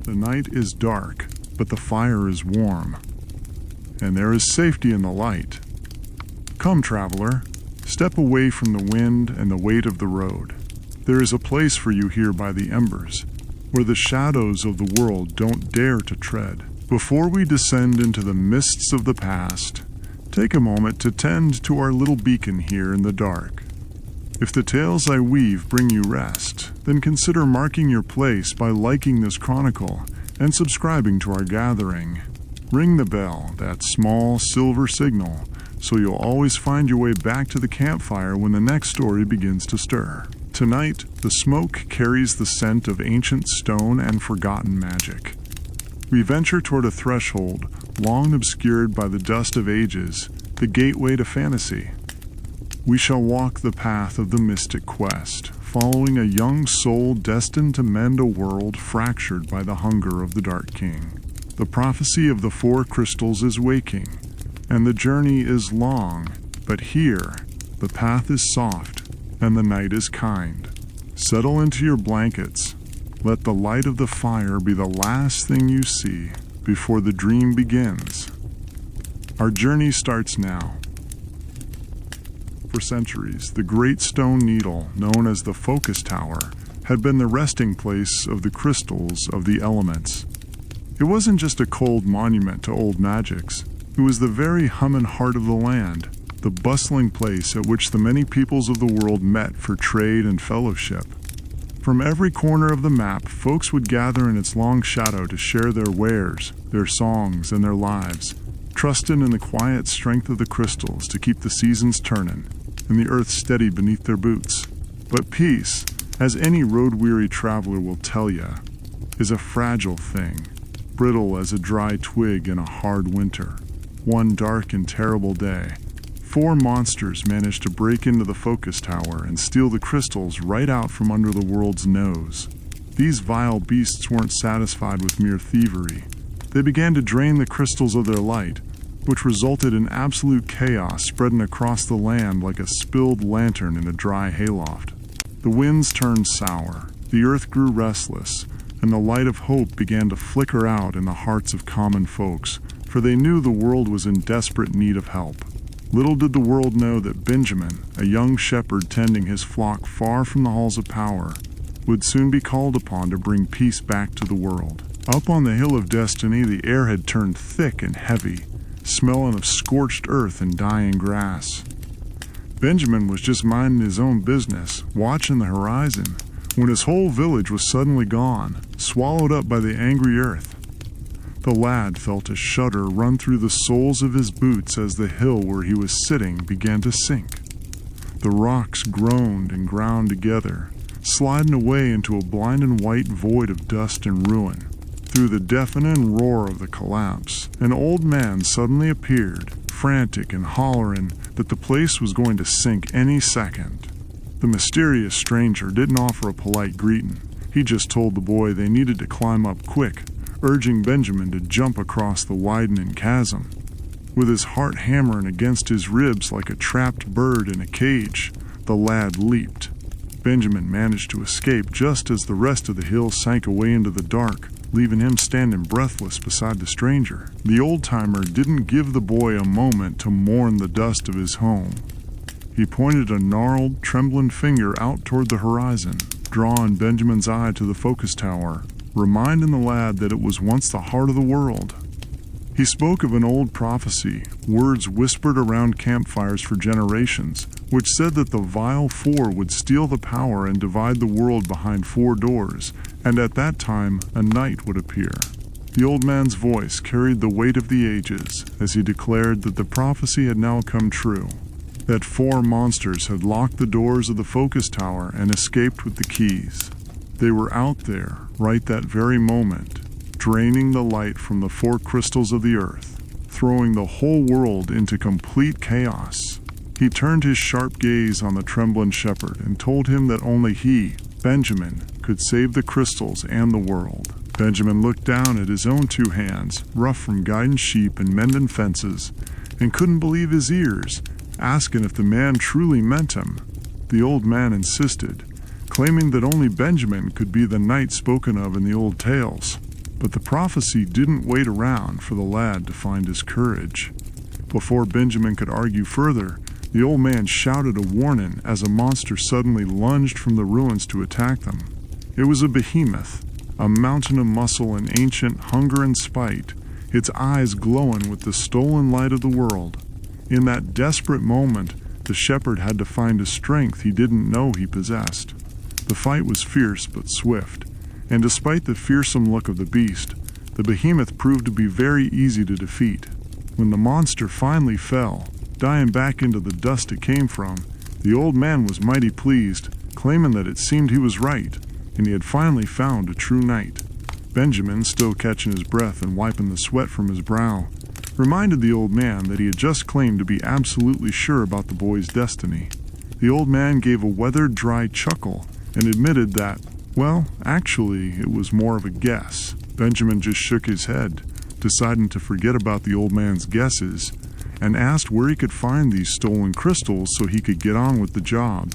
The night is dark, but the fire is warm, and there is safety in the light. Come, traveler, step away from the wind and the weight of the road. There is a place for you here by the embers, where the shadows of the world don't dare to tread. Before we descend into the mists of the past, take a moment to tend to our little beacon here in the dark. If the tales I weave bring you rest, then consider marking your place by liking this chronicle and subscribing to our gathering. Ring the bell, that small silver signal, so you'll always find your way back to the campfire when the next story begins to stir. Tonight, the smoke carries the scent of ancient stone and forgotten magic. We venture toward a threshold long obscured by the dust of ages, the gateway to fantasy. We shall walk the path of the mystic quest, following a young soul destined to mend a world fractured by the hunger of the Dark King. The prophecy of the 4 crystals is waking, and the journey is long, but here, the path is soft, and the night is kind. Settle into your blankets. Let the light of the fire be the last thing you see before the dream begins. Our journey starts now. For centuries, the great stone needle, known as the Focus Tower, had been the resting place of the crystals of the elements. It wasn't just a cold monument to old magics. It was the very hum and heart of the land, the bustling place at which the many peoples of the world met for trade and fellowship. From every corner of the map, folks would gather in its long shadow to share their wares, their songs, and their lives, trusting in the quiet strength of the crystals to keep the seasons turning and the earth steady beneath their boots. But peace, as any road-weary traveler will tell you, is a fragile thing, brittle as a dry twig in a hard winter. One dark and terrible day, 4 monsters managed to break into the Focus Tower and steal the crystals right out from under the world's nose. These vile beasts weren't satisfied with mere thievery. They began to drain the crystals of their light, which resulted in absolute chaos spreading across the land like a spilled lantern in a dry hayloft. The winds turned sour, the earth grew restless, and the light of hope began to flicker out in the hearts of common folks, for they knew the world was in desperate need of help. Little did the world know that Benjamin, a young shepherd tending his flock far from the halls of power, would soon be called upon to bring peace back to the world. Up on the Hill of Destiny, the air had turned thick and heavy, smelling of scorched earth and dying grass. Benjamin was just minding his own business, watching the horizon, when his whole village was suddenly gone, swallowed up by the angry earth. The lad felt a shudder run through the soles of his boots as the hill where he was sitting began to sink. The rocks groaned and ground together, sliding away into a blinding white void of dust and ruin. Through the deafening roar of the collapse, an old man suddenly appeared, frantic and hollering that the place was going to sink any second. The mysterious stranger didn't offer a polite greeting. He just told the boy they needed to climb up quick, urging Benjamin to jump across the widening chasm. With his heart hammering against his ribs like a trapped bird in a cage, the lad leaped. Benjamin managed to escape just as the rest of the hill sank away into the dark, leaving him standing breathless beside the stranger. The old-timer didn't give the boy a moment to mourn the dust of his home. He pointed a gnarled, trembling finger out toward the horizon, drawing Benjamin's eye to the Focus Tower, reminding the lad that it was once the heart of the world. He spoke of an old prophecy, words whispered around campfires for generations, which said that the vile 4 would steal the power and divide the world behind 4 doors, and at that time a night would appear. The old man's voice carried the weight of the ages as he declared that the prophecy had now come true, that 4 monsters had locked the doors of the Focus Tower and escaped with the keys. They were out there, right that very moment, draining the light from the 4 crystals of the earth, throwing the whole world into complete chaos. He turned his sharp gaze on the trembling shepherd and told him that only he, Benjamin, could save the crystals and the world. Benjamin looked down at his own 2 hands, rough from guiding sheep and mending fences, and couldn't believe his ears, asking if the man truly meant him. The old man insisted, claiming that only Benjamin could be the knight spoken of in the old tales. But the prophecy didn't wait around for the lad to find his courage. Before Benjamin could argue further, the old man shouted a warning as a monster suddenly lunged from the ruins to attack them. It was a behemoth, a mountain of muscle and ancient hunger and spite, its eyes glowing with the stolen light of the world. In that desperate moment, the shepherd had to find a strength he didn't know he possessed. The fight was fierce but swift, and despite the fearsome look of the beast, the behemoth proved to be very easy to defeat. When the monster finally fell, dying back into the dust it came from, the old man was mighty pleased, claiming that it seemed he was right, and he had finally found a true knight. Benjamin, still catching his breath and wiping the sweat from his brow, reminded the old man that he had just claimed to be absolutely sure about the boy's destiny. The old man gave a weathered, dry chuckle and admitted that, well, actually, it was more of a guess. Benjamin just shook his head, deciding to forget about the old man's guesses, and asked where he could find these stolen crystals so he could get on with the job.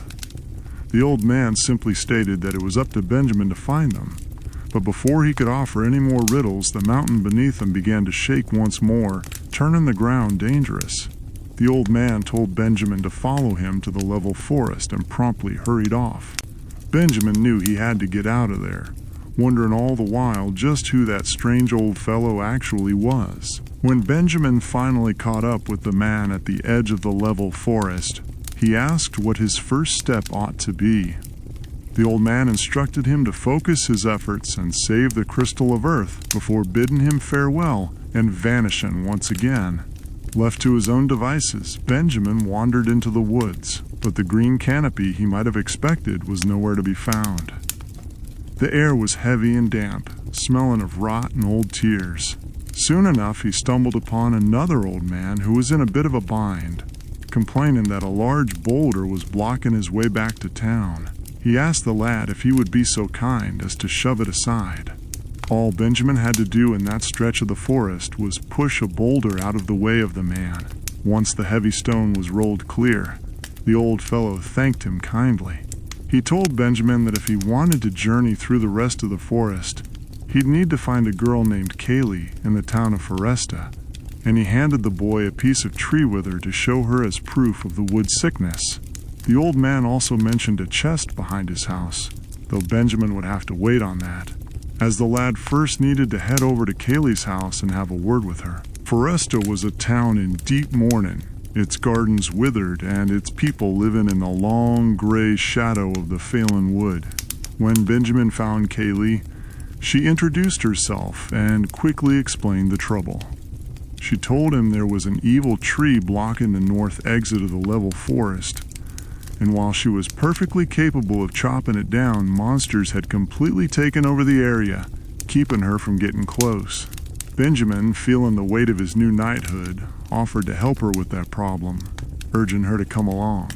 The old man simply stated that it was up to Benjamin to find them, but before he could offer any more riddles, the mountain beneath them began to shake once more, turning the ground dangerous. The old man told Benjamin to follow him to the level forest and promptly hurried off. Benjamin knew he had to get out of there, wondering all the while just who that strange old fellow actually was. When Benjamin finally caught up with the man at the edge of the level forest, he asked what his first step ought to be. The old man instructed him to focus his efforts and save the crystal of earth before bidding him farewell and vanishing once again. Left to his own devices, Benjamin wandered into the woods, but the green canopy he might have expected was nowhere to be found. The air was heavy and damp, smelling of rot and old tears. Soon enough, he stumbled upon another old man who was in a bit of a bind, complaining that a large boulder was blocking his way back to town. He asked the lad if he would be so kind as to shove it aside. All Benjamin had to do in that stretch of the forest was push a boulder out of the way of the man. Once the heavy stone was rolled clear, the old fellow thanked him kindly. He told Benjamin that if he wanted to journey through the rest of the forest, he'd need to find a girl named Gale in the town of Foresta, and he handed the boy a piece of tree wither to show her as proof of the wood sickness. The old man also mentioned a chest behind his house, though Benjamin would have to wait on that, as the lad first needed to head over to Gale's house and have a word with her. Foresta was a town in deep mourning, its gardens withered and its people living in the long gray shadow of the fallen wood. When Benjamin found Gale, she introduced herself and quickly explained the trouble. She told him there was an evil tree blocking the north exit of the level forest, and while she was perfectly capable of chopping it down, monsters had completely taken over the area, keeping her from getting close. Benjamin, feeling the weight of his new knighthood, offered to help her with that problem, urging her to come along.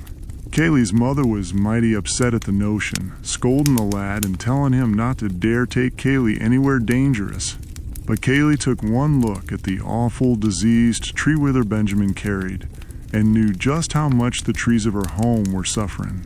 Gale's mother was mighty upset at the notion, scolding the lad and telling him not to dare take Gale anywhere dangerous. But Gale took one look at the awful, diseased tree wither Benjamin carried, and knew just how much the trees of her home were suffering.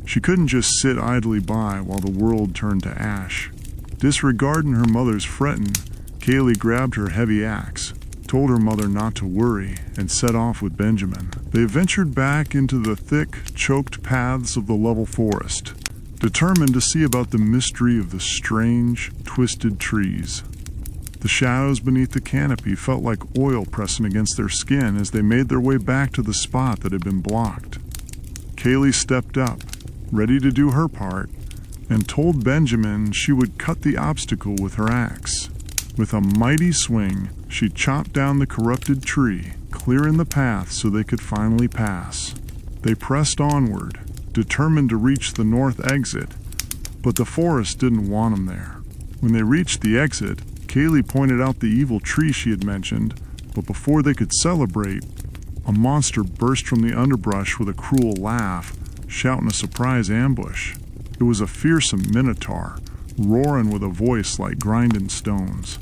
She couldn't just sit idly by while the world turned to ash. Disregarding her mother's fretting, Gale grabbed her heavy axe, told her mother not to worry, and set off with Benjamin. They ventured back into the thick, choked paths of the level forest, determined to see about the mystery of the strange, twisted trees. The shadows beneath the canopy felt like oil pressing against their skin as they made their way back to the spot that had been blocked. Gale stepped up, ready to do her part, and told Benjamin she would cut the obstacle with her axe. With a mighty swing, she chopped down the corrupted tree, clearing the path so they could finally pass. They pressed onward, determined to reach the north exit, but the forest didn't want them there. When they reached the exit, Gale pointed out the evil tree she had mentioned, but before they could celebrate, a monster burst from the underbrush with a cruel laugh, shouting a surprise ambush. It was a fearsome Minotaur, roaring with a voice like grinding stones.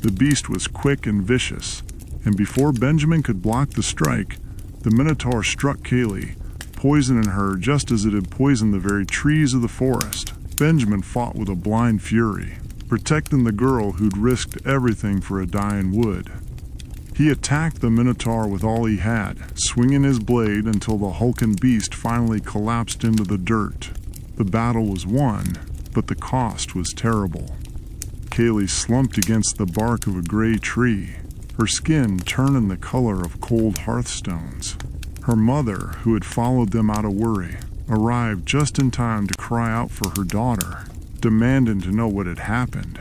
The beast was quick and vicious, and before Benjamin could block the strike, the Minotaur struck Gale, poisoning her just as it had poisoned the very trees of the forest. Benjamin fought with a blind fury, protecting the girl who'd risked everything for a dying wood. He attacked the Minotaur with all he had, swinging his blade until the hulking beast finally collapsed into the dirt. The battle was won, but the cost was terrible. Kaylee slumped against the bark of a gray tree, her skin turning the color of cold hearthstones. Her mother, who had followed them out of worry, arrived just in time to cry out for her daughter, demanding to know what had happened.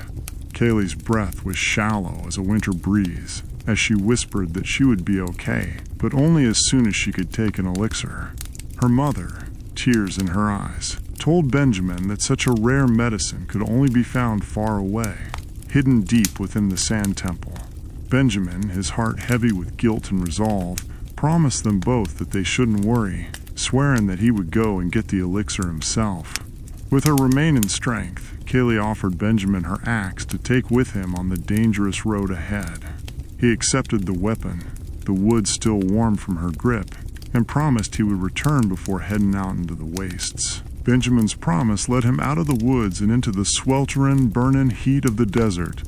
Kaylee's breath was shallow as a winter breeze, as she whispered that she would be okay, but only as soon as she could take an elixir. Her mother, tears in her eyes, told Benjamin that such a rare medicine could only be found far away, hidden deep within the sand temple. Benjamin, his heart heavy with guilt and resolve, promised them both that they shouldn't worry, swearing that he would go and get the elixir himself. With her remaining strength, Kaylee offered Benjamin her axe to take with him on the dangerous road ahead. He accepted the weapon, the wood still warm from her grip, and promised he would return before heading out into the wastes. Benjamin's promise led him out of the woods and into the sweltering, burning heat of the desert,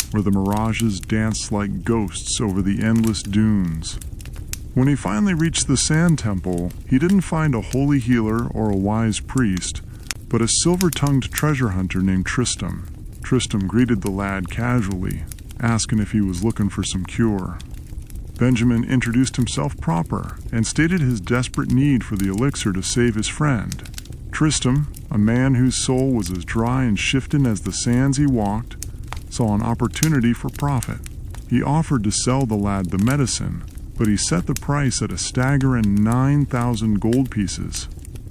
where the mirages danced like ghosts over the endless dunes. When he finally reached the sand temple, he didn't find a holy healer or a wise priest, but a silver-tongued treasure hunter named Tristam. Tristam greeted the lad casually, asking if he was looking for some cure. Benjamin introduced himself proper and stated his desperate need for the elixir to save his friend. Tristam, a man whose soul was as dry and shifting as the sands he walked, saw an opportunity for profit. He offered to sell the lad the medicine, but he set the price at a staggering 9,000 gold pieces.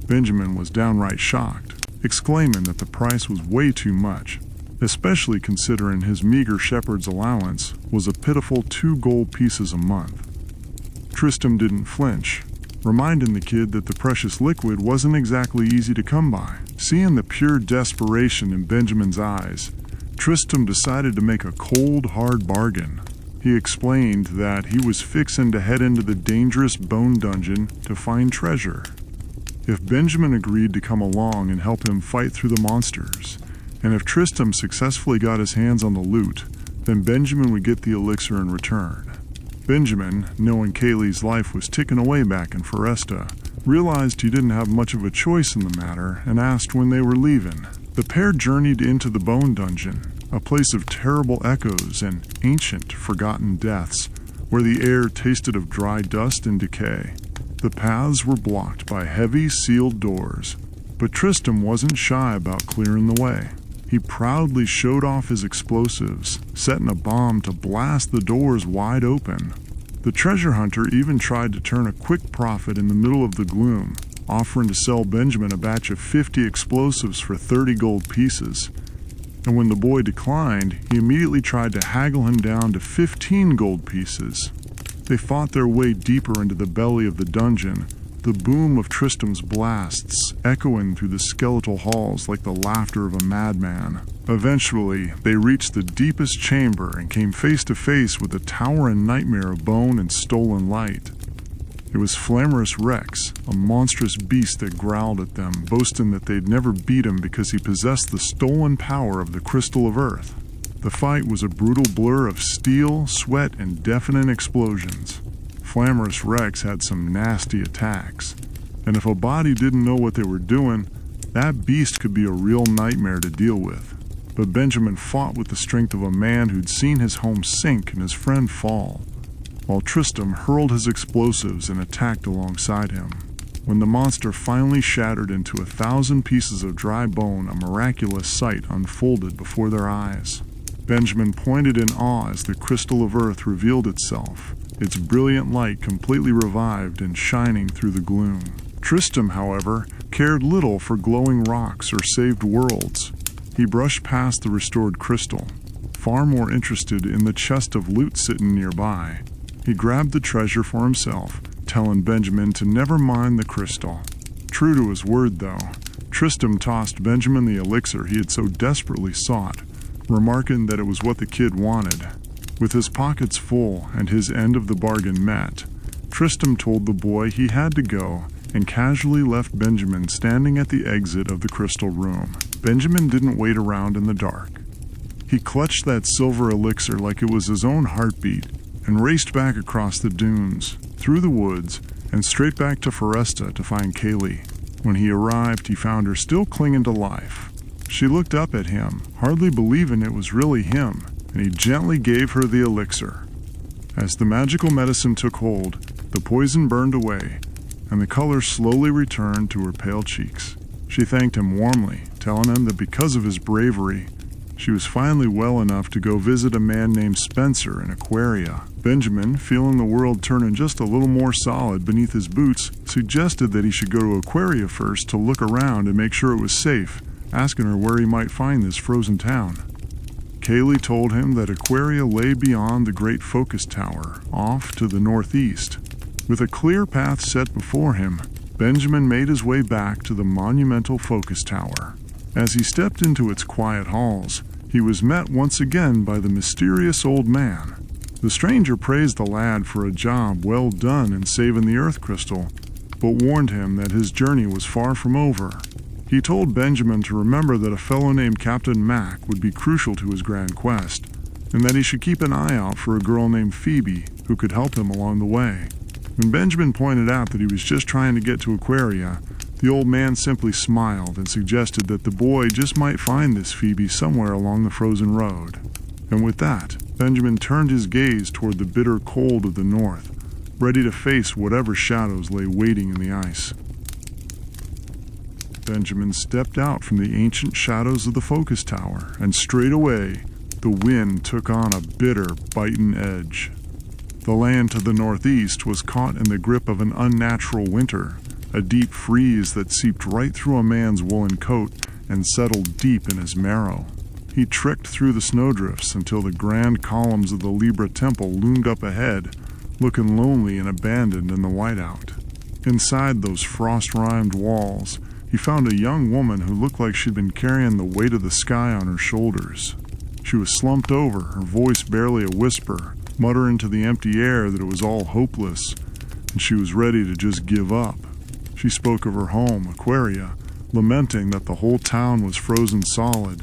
Benjamin was downright shocked, exclaiming that the price was way too much, especially considering his meager shepherd's allowance was a pitiful 2 gold pieces a month. Tristam didn't flinch, reminding the kid that the precious liquid wasn't exactly easy to come by. Seeing the pure desperation in Benjamin's eyes, Tristam decided to make a cold, hard bargain. He explained that he was fixing to head into the dangerous bone dungeon to find treasure. If Benjamin agreed to come along and help him fight through the monsters, and if Tristam successfully got his hands on the loot, then Benjamin would get the elixir in return. Benjamin, knowing Kaylee's life was ticking away back in Foresta, realized he didn't have much of a choice in the matter and asked when they were leaving. The pair journeyed into the bone dungeon, a place of terrible echoes and ancient, forgotten deaths, where the air tasted of dry dust and decay. The paths were blocked by heavy, sealed doors, but Tristam wasn't shy about clearing the way. He proudly showed off his explosives, setting a bomb to blast the doors wide open. The treasure hunter even tried to turn a quick profit in the middle of the gloom, offering to sell Benjamin a batch of 50 explosives for 30 gold pieces. And when the boy declined, he immediately tried to haggle him down to 15 gold pieces. They fought their way deeper into the belly of the dungeon, the boom of Tristam's blasts echoing through the skeletal halls like the laughter of a madman. Eventually, they reached the deepest chamber and came face to face with a towering nightmare of bone and stolen light. It was Flamorous Rex, a monstrous beast that growled at them, boasting that they'd never beat him because he possessed the stolen power of the Crystal of Earth. The fight was a brutal blur of steel, sweat, and deafening explosions. Flamorous Rex had some nasty attacks, and if a body didn't know what they were doing, that beast could be a real nightmare to deal with. But Benjamin fought with the strength of a man who'd seen his home sink and his friend fall, while Tristam hurled his explosives and attacked alongside him. When the monster finally shattered into 1,000 pieces of dry bone, a miraculous sight unfolded before their eyes. Benjamin pointed in awe as the Crystal of Earth revealed itself, its brilliant light completely revived and shining through the gloom. Tristam, however, cared little for glowing rocks or saved worlds. He brushed past the restored crystal, far more interested in the chest of loot sitting nearby. He grabbed the treasure for himself, telling Benjamin to never mind the crystal. True to his word, though, Tristam tossed Benjamin the elixir he had so desperately sought, remarking that it was what the kid wanted. With his pockets full and his end of the bargain met, Tristam told the boy he had to go and casually left Benjamin standing at the exit of the crystal room. Benjamin didn't wait around in the dark. He clutched that silver elixir like it was his own heartbeat and raced back across the dunes, through the woods, and straight back to Foresta to find Kaylee. When he arrived, he found her still clinging to life. She looked up at him, hardly believing it was really him, and he gently gave her the elixir. As the magical medicine took hold, the poison burned away, and the color slowly returned to her pale cheeks. She thanked him warmly, telling him that because of his bravery, she was finally well enough to go visit a man named Spencer in Aquaria. Benjamin, feeling the world turning just a little more solid beneath his boots, suggested that he should go to Aquaria first to look around and make sure it was safe, asking her where he might find this frozen town. Kaylee told him that Aquaria lay beyond the great focus tower, off to the northeast. With a clear path set before him, Benjamin made his way back to the monumental focus tower. As he stepped into its quiet halls, he was met once again by the mysterious old man. The stranger praised the lad for a job well done in saving the earth crystal, but warned him that his journey was far from over. He told Benjamin to remember that a fellow named Captain Mac would be crucial to his grand quest, and that he should keep an eye out for a girl named Phoebe who could help him along the way. When Benjamin pointed out that he was just trying to get to Aquaria, the old man simply smiled and suggested that the boy just might find this Phoebe somewhere along the frozen road. And with that, Benjamin turned his gaze toward the bitter cold of the north, ready to face whatever shadows lay waiting in the ice. Benjamin stepped out from the ancient shadows of the focus tower, and straight away, the wind took on a bitter, biting edge. The land to the northeast was caught in the grip of an unnatural winter, a deep freeze that seeped right through a man's woolen coat and settled deep in his marrow. He trekked through the snowdrifts until the grand columns of the Libra temple loomed up ahead, looking lonely and abandoned in the whiteout. Inside those frost-rimed walls, he found a young woman who looked like she'd been carrying the weight of the sky on her shoulders. She was slumped over, her voice barely a whisper, muttering to the empty air that it was all hopeless, and she was ready to just give up. She spoke of her home, Aquaria, lamenting that the whole town was frozen solid.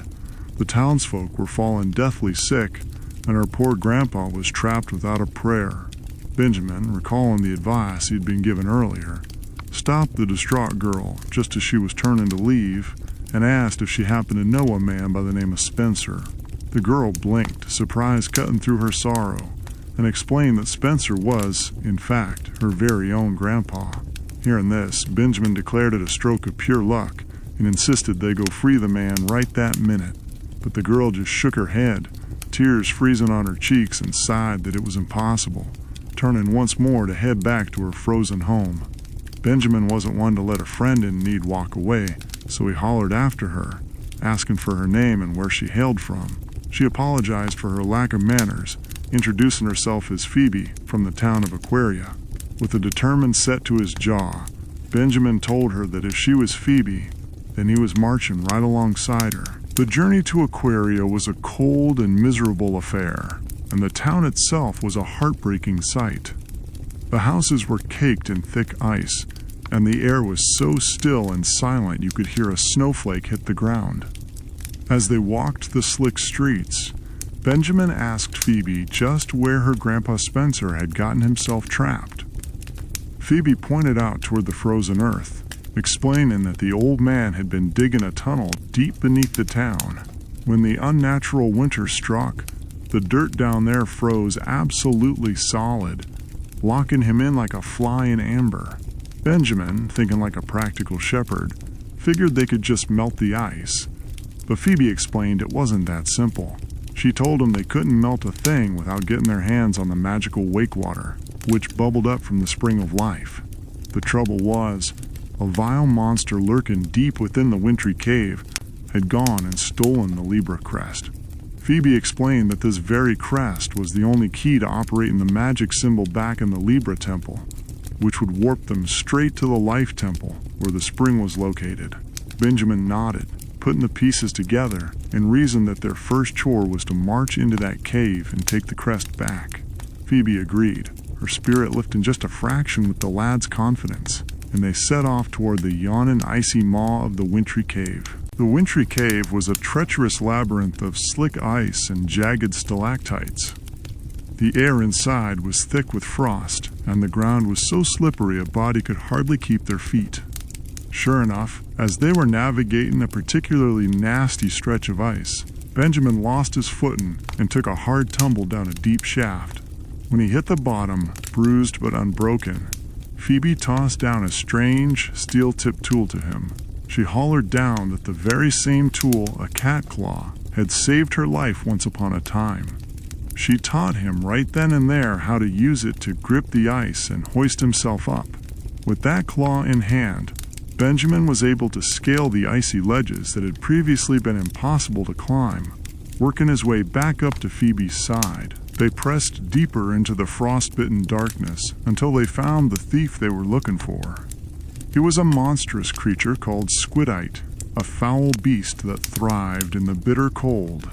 The townsfolk were falling deathly sick, and her poor grandpa was trapped without a prayer. Benjamin, recalling the advice he'd been given earlier, stopped the distraught girl just as she was turning to leave and asked if she happened to know a man by the name of Spencer. The girl blinked, surprise cutting through her sorrow, and explained that Spencer was, in fact, her very own grandpa. Hearing this, Benjamin declared it a stroke of pure luck and insisted they go free the man right that minute. But the girl just shook her head, tears freezing on her cheeks, and sighed that it was impossible, turning once more to head back to her frozen home. Benjamin wasn't one to let a friend in need walk away, so he hollered after her, asking for her name and where she hailed from. She apologized for her lack of manners, introducing herself as Phoebe from the town of Aquaria. With a determined set to his jaw, Benjamin told her that if she was Phoebe, then he was marching right alongside her. The journey to Aquaria was a cold and miserable affair, and the town itself was a heartbreaking sight. The houses were caked in thick ice, and the air was so still and silent you could hear a snowflake hit the ground. As they walked the slick streets, Benjamin asked Phoebe just where her grandpa Spencer had gotten himself trapped. Phoebe pointed out toward the frozen earth, explaining that the old man had been digging a tunnel deep beneath the town. When the unnatural winter struck, the dirt down there froze absolutely solid, locking him in like a fly in amber. Benjamin, thinking like a practical shepherd, figured they could just melt the ice, but Phoebe explained it wasn't that simple. She told him they couldn't melt a thing without getting their hands on the magical Wakewater, which bubbled up from the spring of life. The trouble was, a vile monster lurking deep within the Wintry cave had gone and stolen the Libra crest. Phoebe explained that this very crest was the only key to operating the magic symbol back in the Libra temple, which would warp them straight to the Life Temple, where the spring was located. Benjamin nodded, putting the pieces together, and reasoned that their first chore was to march into that cave and take the crest back. Phoebe agreed, her spirit lifting just a fraction with the lad's confidence, and they set off toward the yawning icy maw of the Wintry cave. The Wintry cave was a treacherous labyrinth of slick ice and jagged stalactites. The air inside was thick with frost, and the ground was so slippery a body could hardly keep their feet. Sure enough, as they were navigating a particularly nasty stretch of ice, Benjamin lost his footing and took a hard tumble down a deep shaft. When he hit the bottom, bruised but unbroken, Phoebe tossed down a strange, steel-tipped tool to him. She hollered down that the very same tool, a cat claw, had saved her life once upon a time. She taught him right then and there how to use it to grip the ice and hoist himself up. With that claw in hand, Benjamin was able to scale the icy ledges that had previously been impossible to climb. Working his way back up to Phoebe's side, they pressed deeper into the frostbitten darkness until they found the thief they were looking for. He was a monstrous creature called Squidite, a foul beast that thrived in the bitter cold.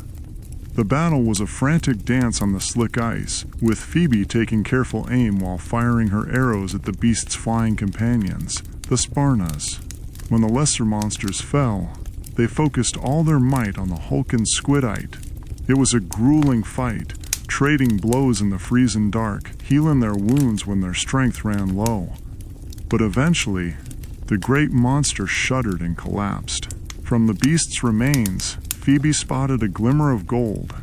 The battle was a frantic dance on the slick ice, with Phoebe taking careful aim while firing her arrows at the beast's flying companions, the Sparnas. When the lesser monsters fell, they focused all their might on the hulking Squidite. It was a grueling fight, trading blows in the freezing dark, healing their wounds when their strength ran low. But eventually, the great monster shuddered and collapsed. From the beast's remains, Phoebe spotted a glimmer of gold.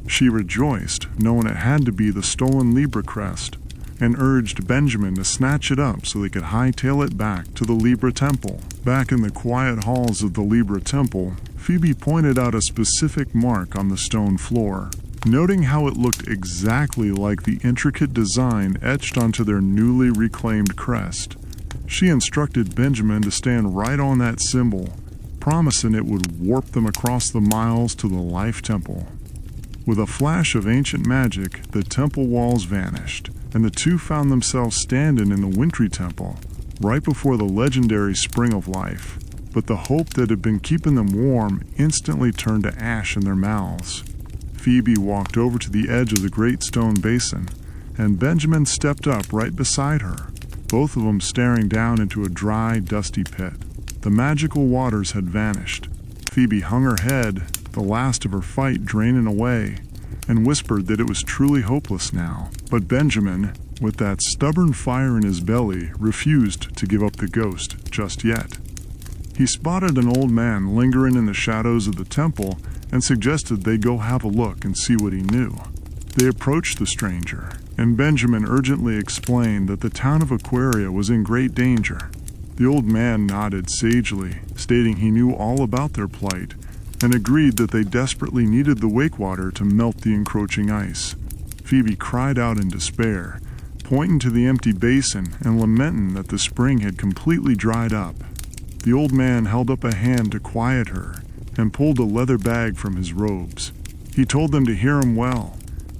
She rejoiced, knowing it had to be the stolen Libra crest, and urged Benjamin to snatch it up so they could hightail it back to the Libra temple. Back in the quiet halls of the Libra temple, Phoebe pointed out a specific mark on the stone floor, noting how it looked exactly like the intricate design etched onto their newly reclaimed crest. She instructed Benjamin to stand right on that symbol, promising it would warp them across the miles to the Life Temple. With a flash of ancient magic, the temple walls vanished, and the two found themselves standing in the Wintry Temple, right before the legendary Spring of Life. But the hope that had been keeping them warm instantly turned to ash in their mouths. Phoebe walked over to the edge of the great stone basin, and Benjamin stepped up right beside her, both of them staring down into a dry, dusty pit. The magical waters had vanished. Phoebe hung her head, the last of her fight draining away, and whispered that it was truly hopeless now. But Benjamin, with that stubborn fire in his belly, refused to give up the ghost just yet. He spotted an old man lingering in the shadows of the temple and suggested they go have a look and see what he knew. They approached the stranger, and Benjamin urgently explained that the town of Aquaria was in great danger. The old man nodded sagely, stating he knew all about their plight, and agreed that they desperately needed the Wakewater to melt the encroaching ice. Phoebe cried out in despair, pointing to the empty basin and lamenting that the spring had completely dried up. The old man held up a hand to quiet her and pulled a leather bag from his robes. He told them to hear him well,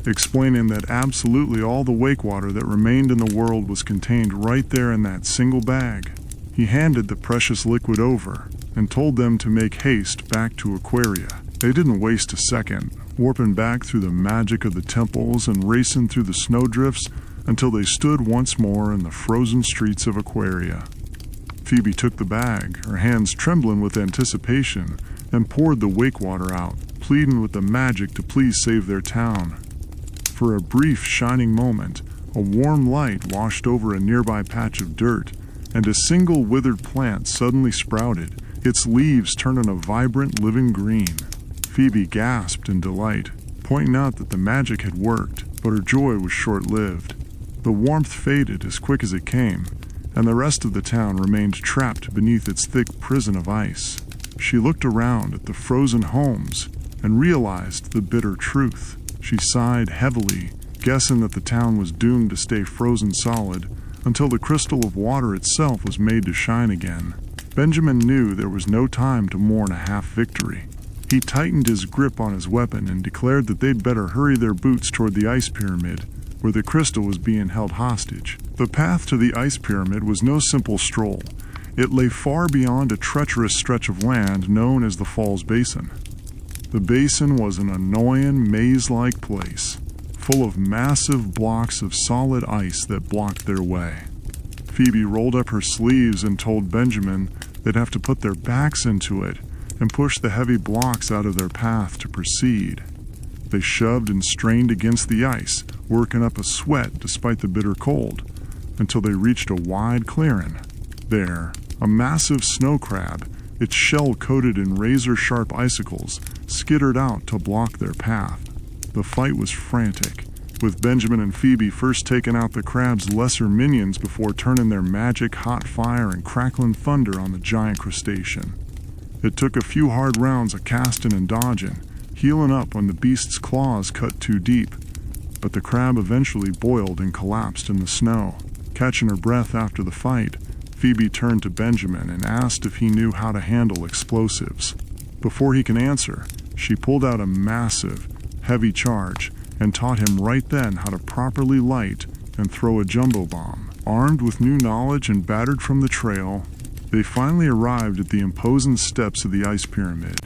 explaining that absolutely all the Wakewater that remained in the world was contained right there in that single bag. He handed the precious liquid over and told them to make haste back to Aquaria. They didn't waste a second, warping back through the magic of the temples and racing through the snowdrifts until they stood once more in the frozen streets of Aquaria. Phoebe took the bag, her hands trembling with anticipation, and poured the Wakewater out, pleading with the magic to please save their town. For a brief, shining moment, a warm light washed over a nearby patch of dirt, and a single withered plant suddenly sprouted, its leaves turning a vibrant, living green. Phoebe gasped in delight, pointing out that the magic had worked, but her joy was short-lived. The warmth faded as quick as it came, and the rest of the town remained trapped beneath its thick prison of ice. She looked around at the frozen homes and realized the bitter truth. She sighed heavily, guessing that the town was doomed to stay frozen solid until the crystal of water itself was made to shine again. Benjamin knew there was no time to mourn a half-victory. He tightened his grip on his weapon and declared that they'd better hurry their boots toward the ice pyramid, where the crystal was being held hostage. The path to the ice pyramid was no simple stroll. It lay far beyond a treacherous stretch of land known as the Falls Basin. The basin was an annoying, maze-like place, full of massive blocks of solid ice that blocked their way. Phoebe rolled up her sleeves and told Benjamin they'd have to put their backs into it, and pushed the heavy blocks out of their path to proceed. They shoved and strained against the ice, working up a sweat despite the bitter cold, until they reached a wide clearing. There, a massive snow crab, its shell coated in razor-sharp icicles, skittered out to block their path. The fight was frantic, with Benjamin and Phoebe first taking out the crab's lesser minions before turning their magic hot fire and crackling thunder on the giant crustacean. It took a few hard rounds of casting and dodging, healing up when the beast's claws cut too deep, but the crab eventually boiled and collapsed in the snow. Catching her breath after the fight, Phoebe turned to Benjamin and asked if he knew how to handle explosives. Before he can answer, she pulled out a massive, heavy charge and taught him right then how to properly light and throw a jumbo bomb. Armed with new knowledge and battered from the trail, they finally arrived at the imposing steps of the ice pyramid.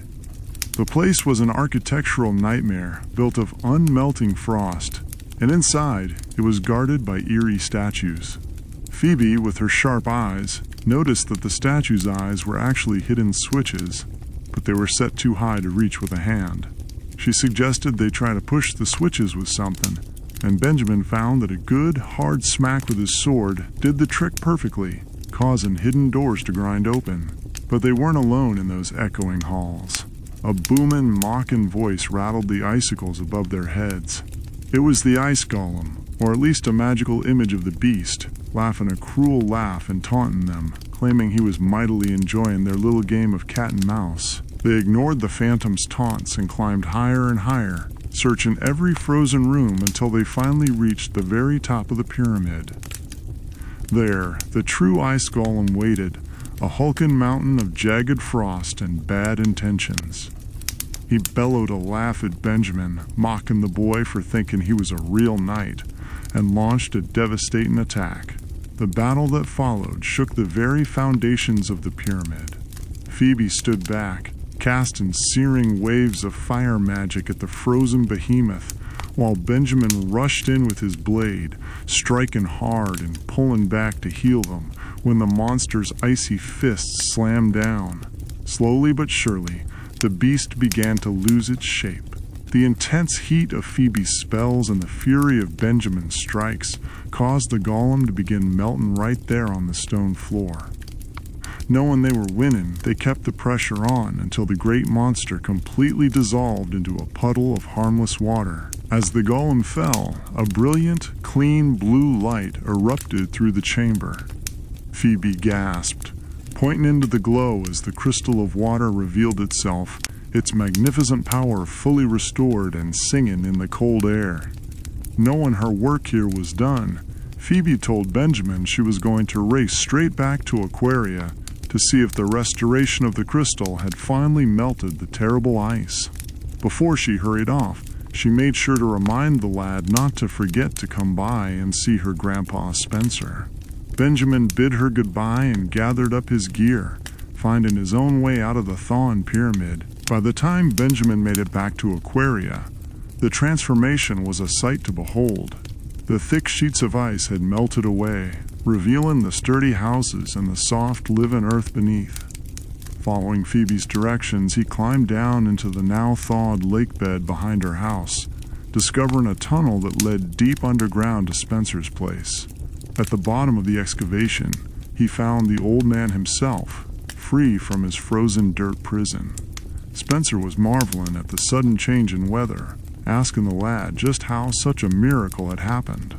The place was an architectural nightmare built of unmelting frost, and inside it was guarded by eerie statues. Phoebe, with her sharp eyes, noticed that the statues' eyes were actually hidden switches, but they were set too high to reach with a hand. She suggested they try to push the switches with something, and Benjamin found that a good, hard smack with his sword did the trick perfectly, causing hidden doors to grind open. But they weren't alone in those echoing halls. A booming, mocking voice rattled the icicles above their heads. It was the ice golem, or at least a magical image of the beast, laughing a cruel laugh and taunting them, claiming he was mightily enjoying their little game of cat and mouse. They ignored the phantom's taunts and climbed higher and higher, searching every frozen room until they finally reached the very top of the pyramid. There, the true ice golem waited, a hulking mountain of jagged frost and bad intentions. He bellowed a laugh at Benjamin, mocking the boy for thinking he was a real knight, and launched a devastating attack. The battle that followed shook the very foundations of the pyramid. Phoebe stood back, casting searing waves of fire magic at the frozen behemoth, while Benjamin rushed in with his blade, striking hard and pulling back to heal them when the monster's icy fists slammed down. Slowly but surely, the beast began to lose its shape. The intense heat of Phoebe's spells and the fury of Benjamin's strikes caused the golem to begin melting right there on the stone floor. Knowing they were winning, they kept the pressure on until the great monster completely dissolved into a puddle of harmless water. As the golem fell, a brilliant, clean blue light erupted through the chamber. Phoebe gasped, pointing into the glow as the crystal of water revealed itself, its magnificent power fully restored and singing in the cold air. Knowing her work here was done, Phoebe told Benjamin she was going to race straight back to Aquaria to see if the restoration of the crystal had finally melted the terrible ice. Before she hurried off, she made sure to remind the lad not to forget to come by and see her grandpa Spencer. Benjamin bid her goodbye and gathered up his gear, finding his own way out of the thawing pyramid. By the time Benjamin made it back to Aquaria, the transformation was a sight to behold. The thick sheets of ice had melted away, revealing the sturdy houses and the soft, living earth beneath. Following Phoebe's directions, he climbed down into the now-thawed lake bed behind her house, discovering a tunnel that led deep underground to Spencer's place. At the bottom of the excavation, he found the old man himself, free from his frozen dirt prison. Spencer was marveling at the sudden change in weather, asking the lad just how such a miracle had happened.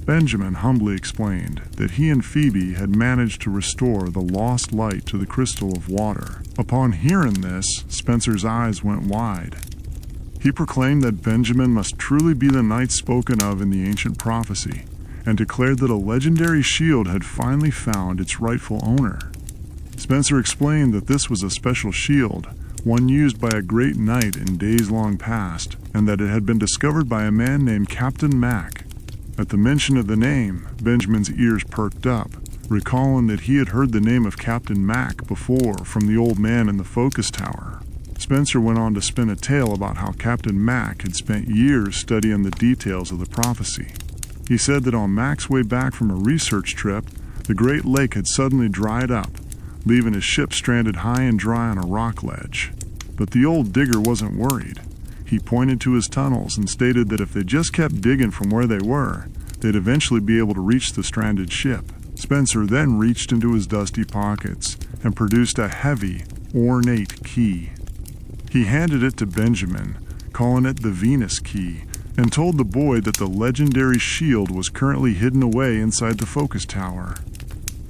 Benjamin humbly explained that he and Phoebe had managed to restore the lost light to the crystal of water. Upon hearing this, Spencer's eyes went wide. He proclaimed that Benjamin must truly be the knight spoken of in the ancient prophecy, and declared that a legendary shield had finally found its rightful owner. Spencer explained that this was a special shield, one used by a great knight in days long past, and that it had been discovered by a man named Captain Mac. At the mention of the name, Benjamin's ears perked up, recalling that he had heard the name of Captain Mac before from the old man in the focus tower. Spencer went on to spin a tale about how Captain Mac had spent years studying the details of the prophecy. He said that on Mac's way back from a research trip, the Great Lake had suddenly dried up, leaving his ship stranded high and dry on a rock ledge. But the old digger wasn't worried. He pointed to his tunnels and stated that if they just kept digging from where they were, they'd eventually be able to reach the stranded ship. Spencer then reached into his dusty pockets and produced a heavy, ornate key. He handed it to Benjamin, calling it the Venus Key, and told the boy that the legendary shield was currently hidden away inside the focus tower.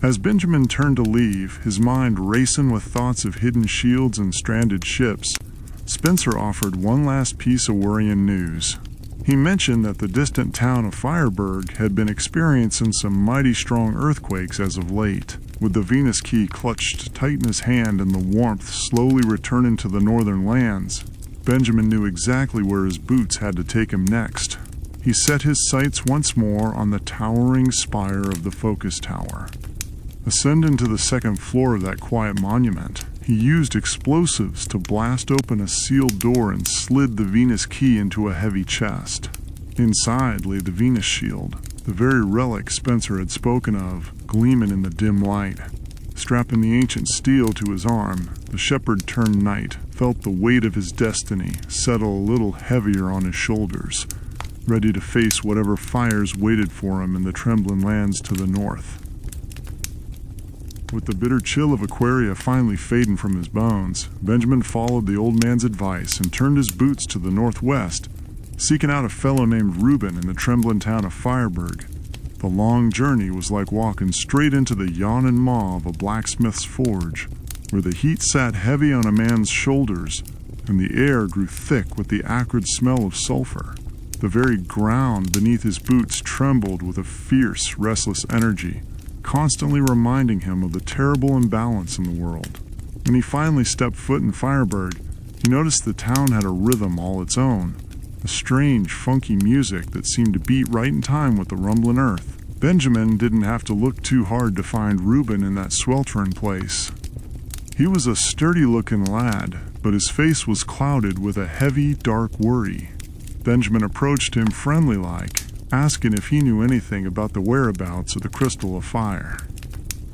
As Benjamin turned to leave, his mind racing with thoughts of hidden shields and stranded ships, Spencer offered one last piece of worrying news. He mentioned that the distant town of Fireburg had been experiencing some mighty strong earthquakes as of late. With the Venus Key clutched tight in his hand and the warmth slowly returning to the northern lands, Benjamin knew exactly where his boots had to take him next. He set his sights once more on the towering spire of the focus tower. Ascending to the second floor of that quiet monument, he used explosives to blast open a sealed door and slid the Venus Key into a heavy chest. Inside lay the Venus Shield, the very relic Spencer had spoken of, gleaming in the dim light. Strapping the ancient steel to his arm, the shepherd-turned-knight felt the weight of his destiny settle a little heavier on his shoulders, ready to face whatever fires waited for him in the trembling lands to the north. With the bitter chill of Aquaria finally fading from his bones, Benjamin followed the old man's advice and turned his boots to the northwest, seeking out a fellow named Reuben in the trembling town of Fireburg. The long journey was like walking straight into the yawning maw of a blacksmith's forge, where the heat sat heavy on a man's shoulders and the air grew thick with the acrid smell of sulfur. The very ground beneath his boots trembled with a fierce, restless energy, constantly reminding him of the terrible imbalance in the world. When he finally stepped foot in Fireburg, he noticed the town had a rhythm all its own, a strange, funky music that seemed to beat right in time with the rumbling earth. Benjamin didn't have to look too hard to find Reuben in that sweltering place. He was a sturdy-looking lad, but his face was clouded with a heavy, dark worry. Benjamin approached him friendly-like, asking if he knew anything about the whereabouts of the Crystal of Fire.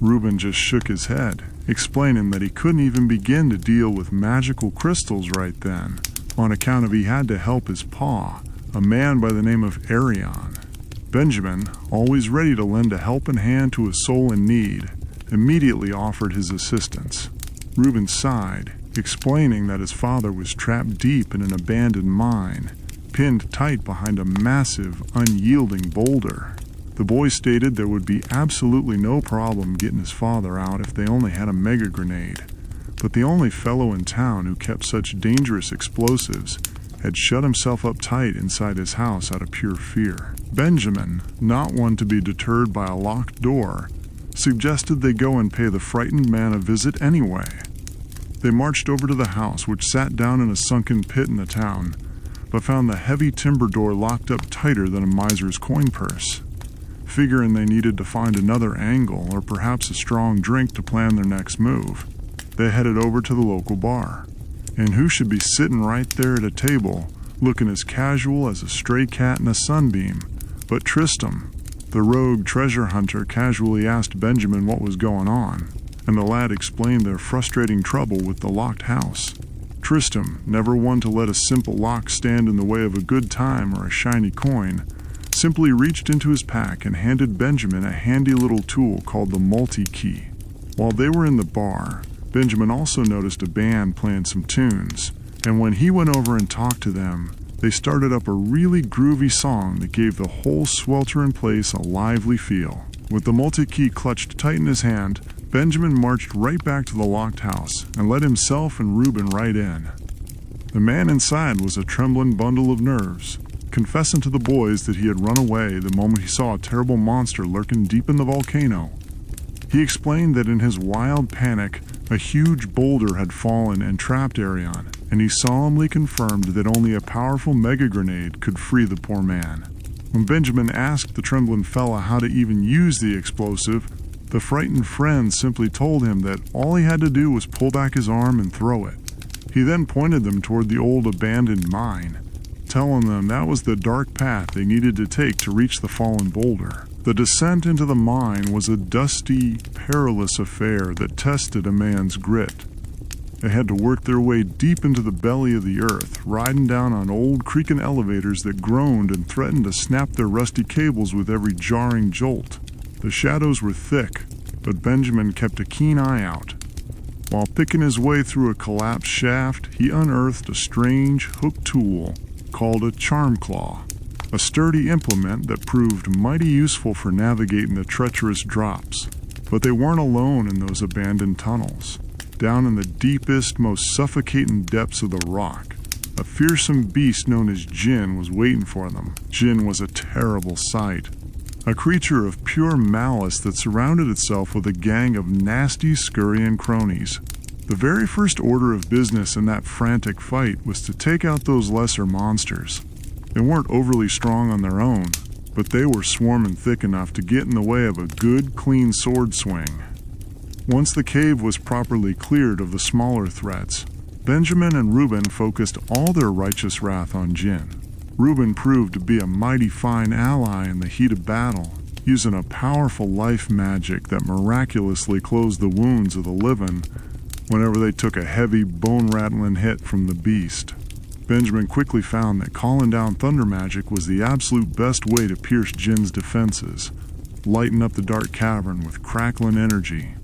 Reuben just shook his head, explaining that he couldn't even begin to deal with magical crystals right then, on account of he had to help his pa, a man by the name of Arion. Benjamin, always ready to lend a helping hand to a soul in need, immediately offered his assistance. Reuben sighed, explaining that his father was trapped deep in an abandoned mine, pinned tight behind a massive, unyielding boulder. The boy stated there would be absolutely no problem getting his father out if they only had a mega grenade, but the only fellow in town who kept such dangerous explosives had shut himself up tight inside his house out of pure fear. Benjamin, not one to be deterred by a locked door, suggested they go and pay the frightened man a visit anyway. They marched over to the house, which sat down in a sunken pit in the town, but found the heavy timber door locked up tighter than a miser's coin purse. Figuring they needed to find another angle or perhaps a strong drink to plan their next move, they headed over to the local bar. And who should be sitting right there at a table, looking as casual as a stray cat in a sunbeam, but Tristam. The rogue treasure hunter casually asked Benjamin what was going on, and the lad explained their frustrating trouble with the locked house. Tristam, never one to let a simple lock stand in the way of a good time or a shiny coin, simply reached into his pack and handed Benjamin a handy little tool called the multi-key. While they were in the bar, Benjamin also noticed a band playing some tunes, and when he went over and talked to them, they started up a really groovy song that gave the whole sweltering place a lively feel. With the multi-key clutched tight in his hand, Benjamin marched right back to the locked house and let himself and Reuben right in. The man inside was a trembling bundle of nerves, confessing to the boys that he had run away the moment he saw a terrible monster lurking deep in the volcano. He explained that in his wild panic, a huge boulder had fallen and trapped Arion, and he solemnly confirmed that only a powerful mega grenade could free the poor man. When Benjamin asked the trembling fella how to even use the explosive, the frightened friend simply told him that all he had to do was pull back his arm and throw it. He then pointed them toward the old abandoned mine, telling them that was the dark path they needed to take to reach the fallen boulder. The descent into the mine was a dusty, perilous affair that tested a man's grit. They had to work their way deep into the belly of the earth, riding down on old creaking elevators that groaned and threatened to snap their rusty cables with every jarring jolt. The shadows were thick, but Benjamin kept a keen eye out. While picking his way through a collapsed shaft, he unearthed a strange hooked tool called a charm claw, a sturdy implement that proved mighty useful for navigating the treacherous drops. But they weren't alone in those abandoned tunnels. Down in the deepest, most suffocating depths of the rock, a fearsome beast known as Jinn was waiting for them. Jinn was a terrible sight, a creature of pure malice that surrounded itself with a gang of nasty, scurrying cronies. The very first order of business in that frantic fight was to take out those lesser monsters. They weren't overly strong on their own, but they were swarming thick enough to get in the way of a good, clean sword swing. Once the cave was properly cleared of the smaller threats, Benjamin and Reuben focused all their righteous wrath on Jinn. Reuben proved to be a mighty fine ally in the heat of battle, using a powerful life magic that miraculously closed the wounds of the living whenever they took a heavy, bone-rattling hit from the beast. Benjamin quickly found that calling down thunder magic was the absolute best way to pierce Jinn's defenses, lighten up the dark cavern with crackling energy.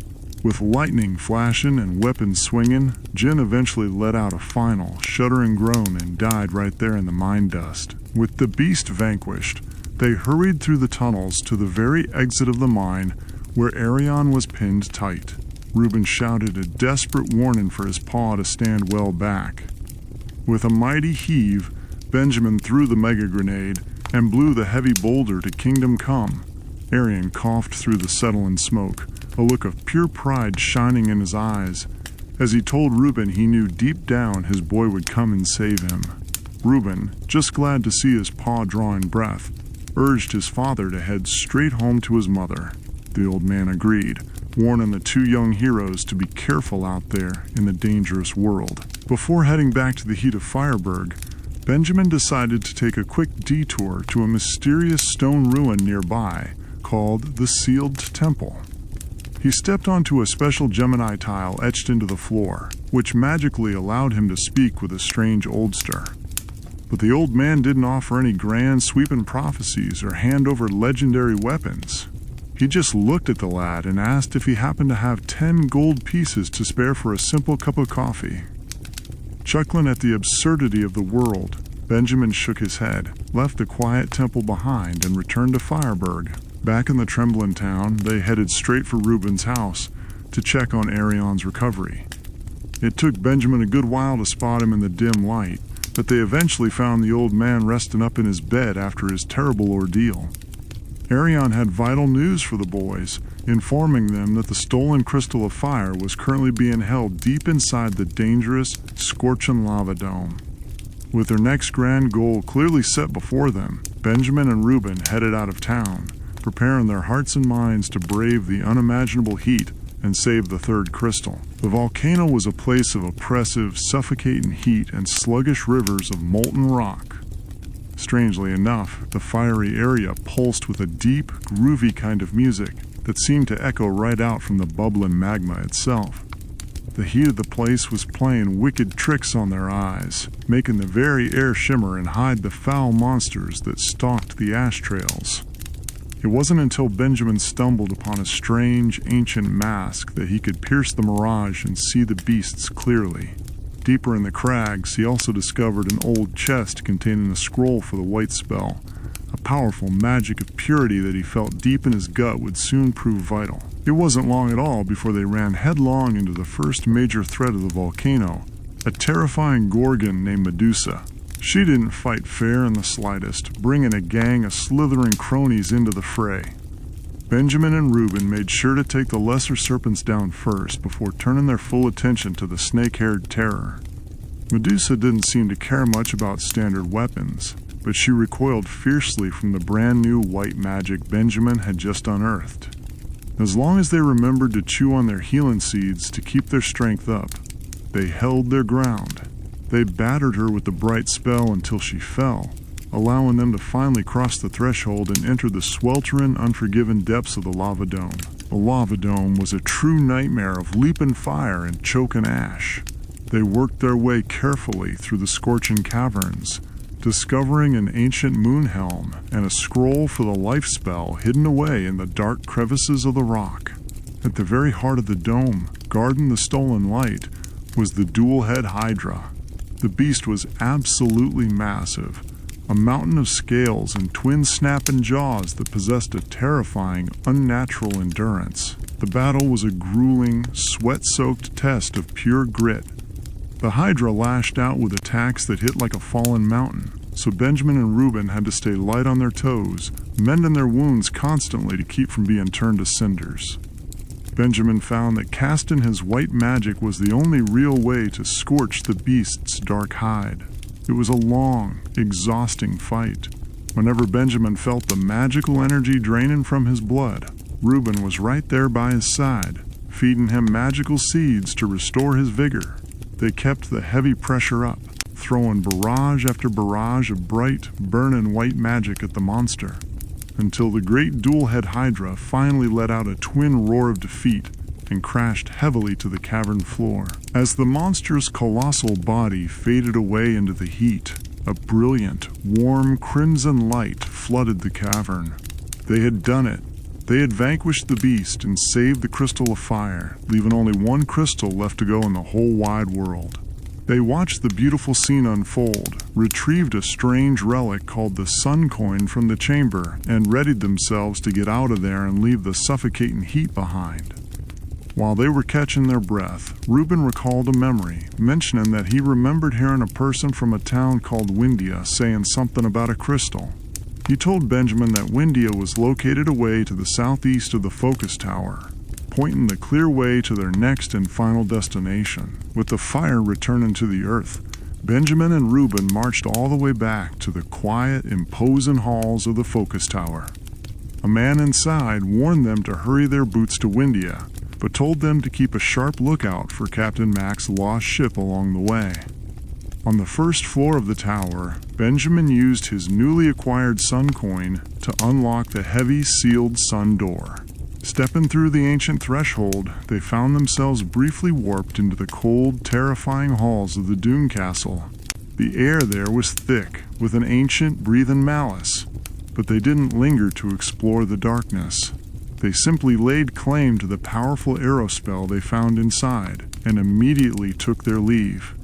With lightning flashing and weapons swinging, Jinn eventually let out a final, shuddering groan and died right there in the mine dust. With the beast vanquished, they hurried through the tunnels to the very exit of the mine where Arion was pinned tight. Reuben shouted a desperate warning for his paw to stand well back. With a mighty heave, Benjamin threw the mega grenade and blew the heavy boulder to Kingdom Come. Arion coughed through the settling smoke, a look of pure pride shining in his eyes, as he told Reuben he knew deep down his boy would come and save him. Reuben, just glad to see his paw drawing breath, urged his father to head straight home to his mother. The old man agreed, warning the two young heroes to be careful out there in the dangerous world. Before heading back to the heat of Fireburg, Benjamin decided to take a quick detour to a mysterious stone ruin nearby called the Sealed Temple. He stepped onto a special Gemini tile etched into the floor, which magically allowed him to speak with a strange oldster. But the old man didn't offer any grand sweeping prophecies or hand over legendary weapons. He just looked at the lad and asked if he happened to have 10 gold pieces to spare for a simple cup of coffee. Chuckling at the absurdity of the world, Benjamin shook his head, left the quiet temple behind, and returned to Fireburg. Back in the Trembling town, they headed straight for Reuben's house to check on Arion's recovery. It took Benjamin a good while to spot him in the dim light, but they eventually found the old man resting up in his bed after his terrible ordeal. Arion had vital news for the boys, informing them that the stolen crystal of fire was currently being held deep inside the dangerous, scorching lava dome. With their next grand goal clearly set before them, Benjamin and Reuben headed out of town, preparing their hearts and minds to brave the unimaginable heat and save the third crystal. The volcano was a place of oppressive, suffocating heat and sluggish rivers of molten rock. Strangely enough, the fiery area pulsed with a deep, groovy kind of music that seemed to echo right out from the bubbling magma itself. The heat of the place was playing wicked tricks on their eyes, making the very air shimmer and hide the foul monsters that stalked the ash trails. It wasn't until Benjamin stumbled upon a strange, ancient mask that he could pierce the mirage and see the beasts clearly. Deeper in the crags, he also discovered an old chest containing a scroll for the white spell, a powerful magic of purity that he felt deep in his gut would soon prove vital. It wasn't long at all before they ran headlong into the first major threat of the volcano, a terrifying gorgon named Medusa. She didn't fight fair in the slightest, bringing a gang of slithering cronies into the fray. Benjamin and Reuben made sure to take the lesser serpents down first before turning their full attention to the snake-haired terror. Medusa didn't seem to care much about standard weapons, but she recoiled fiercely from the brand new white magic Benjamin had just unearthed. As long as they remembered to chew on their healing seeds to keep their strength up, they held their ground. They battered her with the bright spell until she fell, allowing them to finally cross the threshold and enter the sweltering, unforgiving depths of the lava dome. The lava dome was a true nightmare of leaping fire and choking ash. They worked their way carefully through the scorching caverns, discovering an ancient moon helm and a scroll for the life spell hidden away in the dark crevices of the rock. At the very heart of the dome, guarding the stolen light, was the dual-head Hydra. The beast was absolutely massive, a mountain of scales and twin snapping jaws that possessed a terrifying, unnatural endurance. The battle was a grueling, sweat-soaked test of pure grit. The Hydra lashed out with attacks that hit like a fallen mountain, so Benjamin and Reuben had to stay light on their toes, mending their wounds constantly to keep from being turned to cinders. Benjamin found that casting his white magic was the only real way to scorch the beast's dark hide. It was a long, exhausting fight. Whenever Benjamin felt the magical energy draining from his blood, Reuben was right there by his side, feeding him magical seeds to restore his vigor. They kept the heavy pressure up, throwing barrage after barrage of bright, burning white magic at the monster, until the great dual-head Hydra finally let out a twin roar of defeat and crashed heavily to the cavern floor. As the monster's colossal body faded away into the heat, a brilliant, warm crimson light flooded the cavern. They had done it. They had vanquished the beast and saved the Crystal of Fire, leaving only one crystal left to go in the whole wide world. They watched the beautiful scene unfold, retrieved a strange relic called the Sun Coin from the chamber, and readied themselves to get out of there and leave the suffocating heat behind. While they were catching their breath, Reuben recalled a memory, mentioning that he remembered hearing a person from a town called Windia saying something about a crystal. He told Benjamin that Windia was located away to the southeast of the focus tower, pointing the clear way to their next and final destination. With the fire returning to the earth, Benjamin and Reuben marched all the way back to the quiet, imposing halls of the focus tower. A man inside warned them to hurry their boots to Windia, but told them to keep a sharp lookout for Captain Mac's lost ship along the way. On the first floor of the tower, Benjamin used his newly acquired sun coin to unlock the heavy sealed sun door. Stepping through the ancient threshold, they found themselves briefly warped into the cold, terrifying halls of the Dune Castle. The air there was thick, with an ancient, breathing malice, but they didn't linger to explore the darkness. They simply laid claim to the powerful arrow spell they found inside, and immediately took their leave,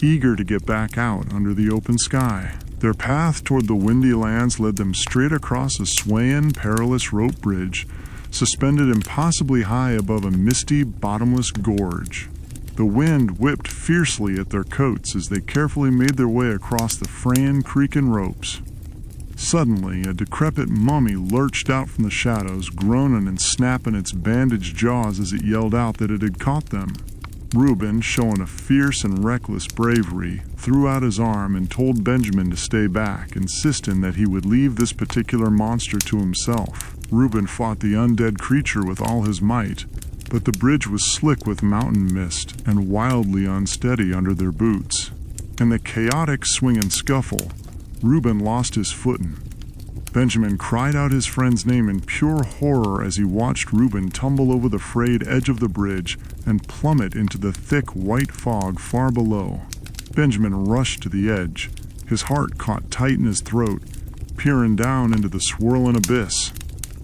eager to get back out under the open sky. Their path toward the windy lands led them straight across a swaying, perilous rope bridge, suspended impossibly high above a misty, bottomless gorge. The wind whipped fiercely at their coats as they carefully made their way across the fraying, creaking ropes. Suddenly, a decrepit mummy lurched out from the shadows, groaning and snapping its bandaged jaws as it yelled out that it had caught them. Reuben, showing a fierce and reckless bravery, threw out his arm and told Benjamin to stay back, insisting that he would leave this particular monster to himself. Reuben fought the undead creature with all his might, but the bridge was slick with mountain mist and wildly unsteady under their boots. In the chaotic swing and scuffle, Reuben lost his footing. Benjamin cried out his friend's name in pure horror as he watched Reuben tumble over the frayed edge of the bridge and plummet into the thick white fog far below. Benjamin rushed to the edge, his heart caught tight in his throat, peering down into the swirling abyss.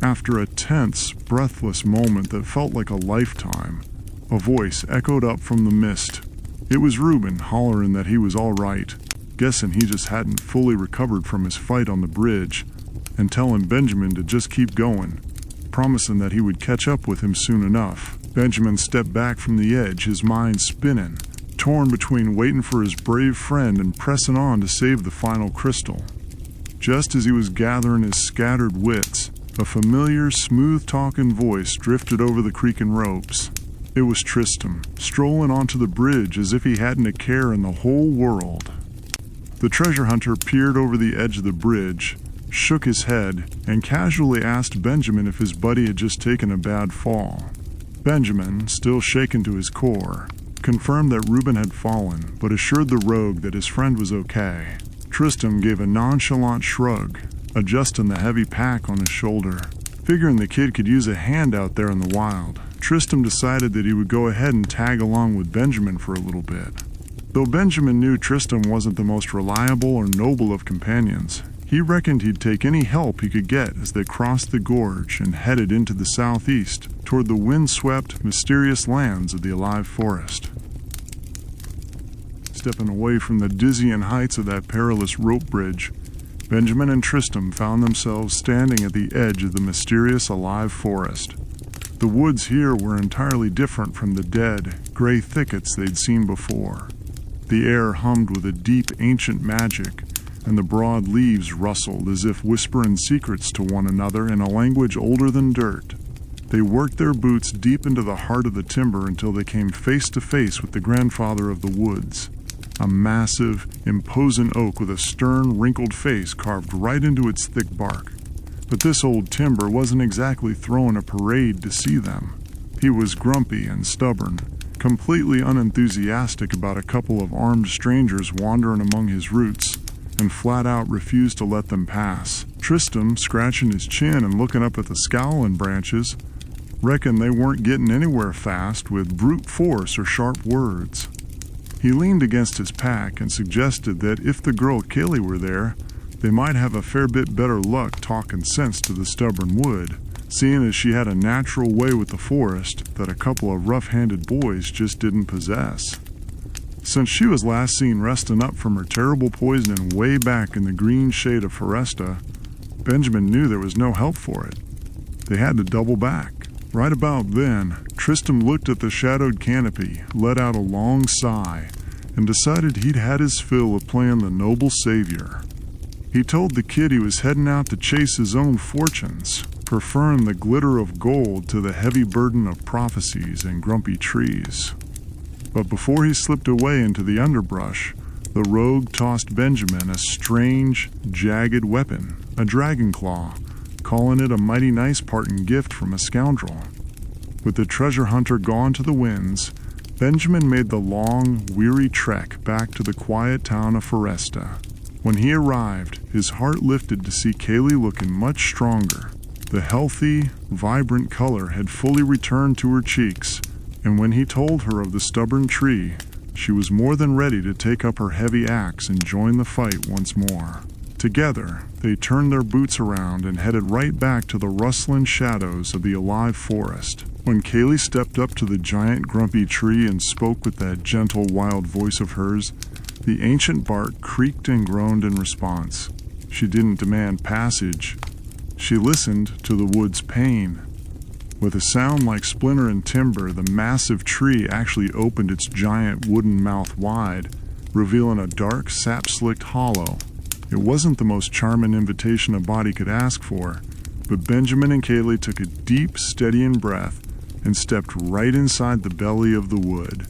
After a tense, breathless moment that felt like a lifetime, a voice echoed up from the mist. It was Reuben hollering that he was all right, guessing he just hadn't fully recovered from his fight on the bridge, and telling Benjamin to just keep going, promising that he would catch up with him soon enough. Benjamin stepped back from the edge, his mind spinning, torn between waiting for his brave friend and pressing on to save the final crystal. Just as he was gathering his scattered wits, a familiar, smooth-talking voice drifted over the creaking ropes. It was Tristam, strolling onto the bridge as if he hadn't a care in the whole world. The treasure hunter peered over the edge of the bridge, shook his head, and casually asked Benjamin if his buddy had just taken a bad fall. Benjamin, still shaken to his core, confirmed that Reuben had fallen, but assured the rogue that his friend was okay. Tristam gave a nonchalant shrug, adjusting the heavy pack on his shoulder. Figuring the kid could use a hand out there in the wild, Tristam decided that he would go ahead and tag along with Benjamin for a little bit. Though Benjamin knew Tristam wasn't the most reliable or noble of companions, he reckoned he'd take any help he could get as they crossed the gorge and headed into the southeast toward the wind-swept, mysterious lands of the alive forest. Stepping away from the dizzying heights of that perilous rope bridge, Benjamin and Tristam found themselves standing at the edge of the mysterious alive forest. The woods here were entirely different from the dead, gray thickets they'd seen before. The air hummed with a deep, ancient magic, and the broad leaves rustled as if whispering secrets to one another in a language older than dirt. They worked their boots deep into the heart of the timber until they came face to face with the grandfather of the woods, a massive, imposing oak with a stern, wrinkled face carved right into its thick bark. But this old timber wasn't exactly throwing a parade to see them. He was grumpy and stubborn, completely unenthusiastic about a couple of armed strangers wandering among his roots, and flat out refused to let them pass. Tristam, scratching his chin and looking up at the scowling branches, reckoned they weren't getting anywhere fast with brute force or sharp words. He leaned against his pack and suggested that if the girl Gale were there, they might have a fair bit better luck talking sense to the stubborn wood, seeing as she had a natural way with the forest that a couple of rough-handed boys just didn't possess. Since she was last seen resting up from her terrible poisoning way back in the green shade of Foresta, Benjamin knew there was no help for it. They had to double back. Right about then, Tristam looked at the shadowed canopy, let out a long sigh, and decided he'd had his fill of playing the noble savior. He told the kid he was heading out to chase his own fortunes, preferring the glitter of gold to the heavy burden of prophecies and grumpy trees. But before he slipped away into the underbrush, the rogue tossed Benjamin a strange, jagged weapon, a dragon claw, calling it a mighty nice parting gift from a scoundrel. With the treasure hunter gone to the winds, Benjamin made the long, weary trek back to the quiet town of Foresta. When he arrived, his heart lifted to see Gale looking much stronger. The healthy, vibrant color had fully returned to her cheeks, and when he told her of the stubborn tree, she was more than ready to take up her heavy axe and join the fight once more. Together, they turned their boots around and headed right back to the rustling shadows of the alive forest. When Gale stepped up to the giant grumpy tree and spoke with that gentle, wild voice of hers, the ancient bark creaked and groaned in response. She didn't demand passage. She listened to the wood's pain. With a sound like splintering timber, the massive tree actually opened its giant wooden mouth wide, revealing a dark, sap-slicked hollow. It wasn't the most charming invitation a body could ask for, but Benjamin and Gale took a deep, steadying breath and stepped right inside the belly of the wood.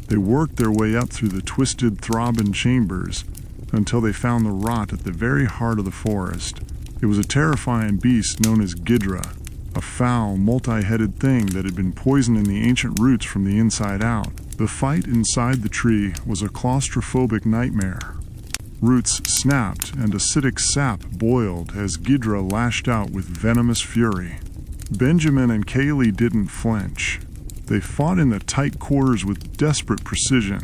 They worked their way up through the twisted, throbbing chambers until they found the rot at the very heart of the forest. It was a terrifying beast known as Gidra, a foul, multi-headed thing that had been poisoning the ancient roots from the inside out. The fight inside the tree was a claustrophobic nightmare. Roots snapped and acidic sap boiled as Gidra lashed out with venomous fury. Benjamin and Gale didn't flinch. They fought in the tight quarters with desperate precision,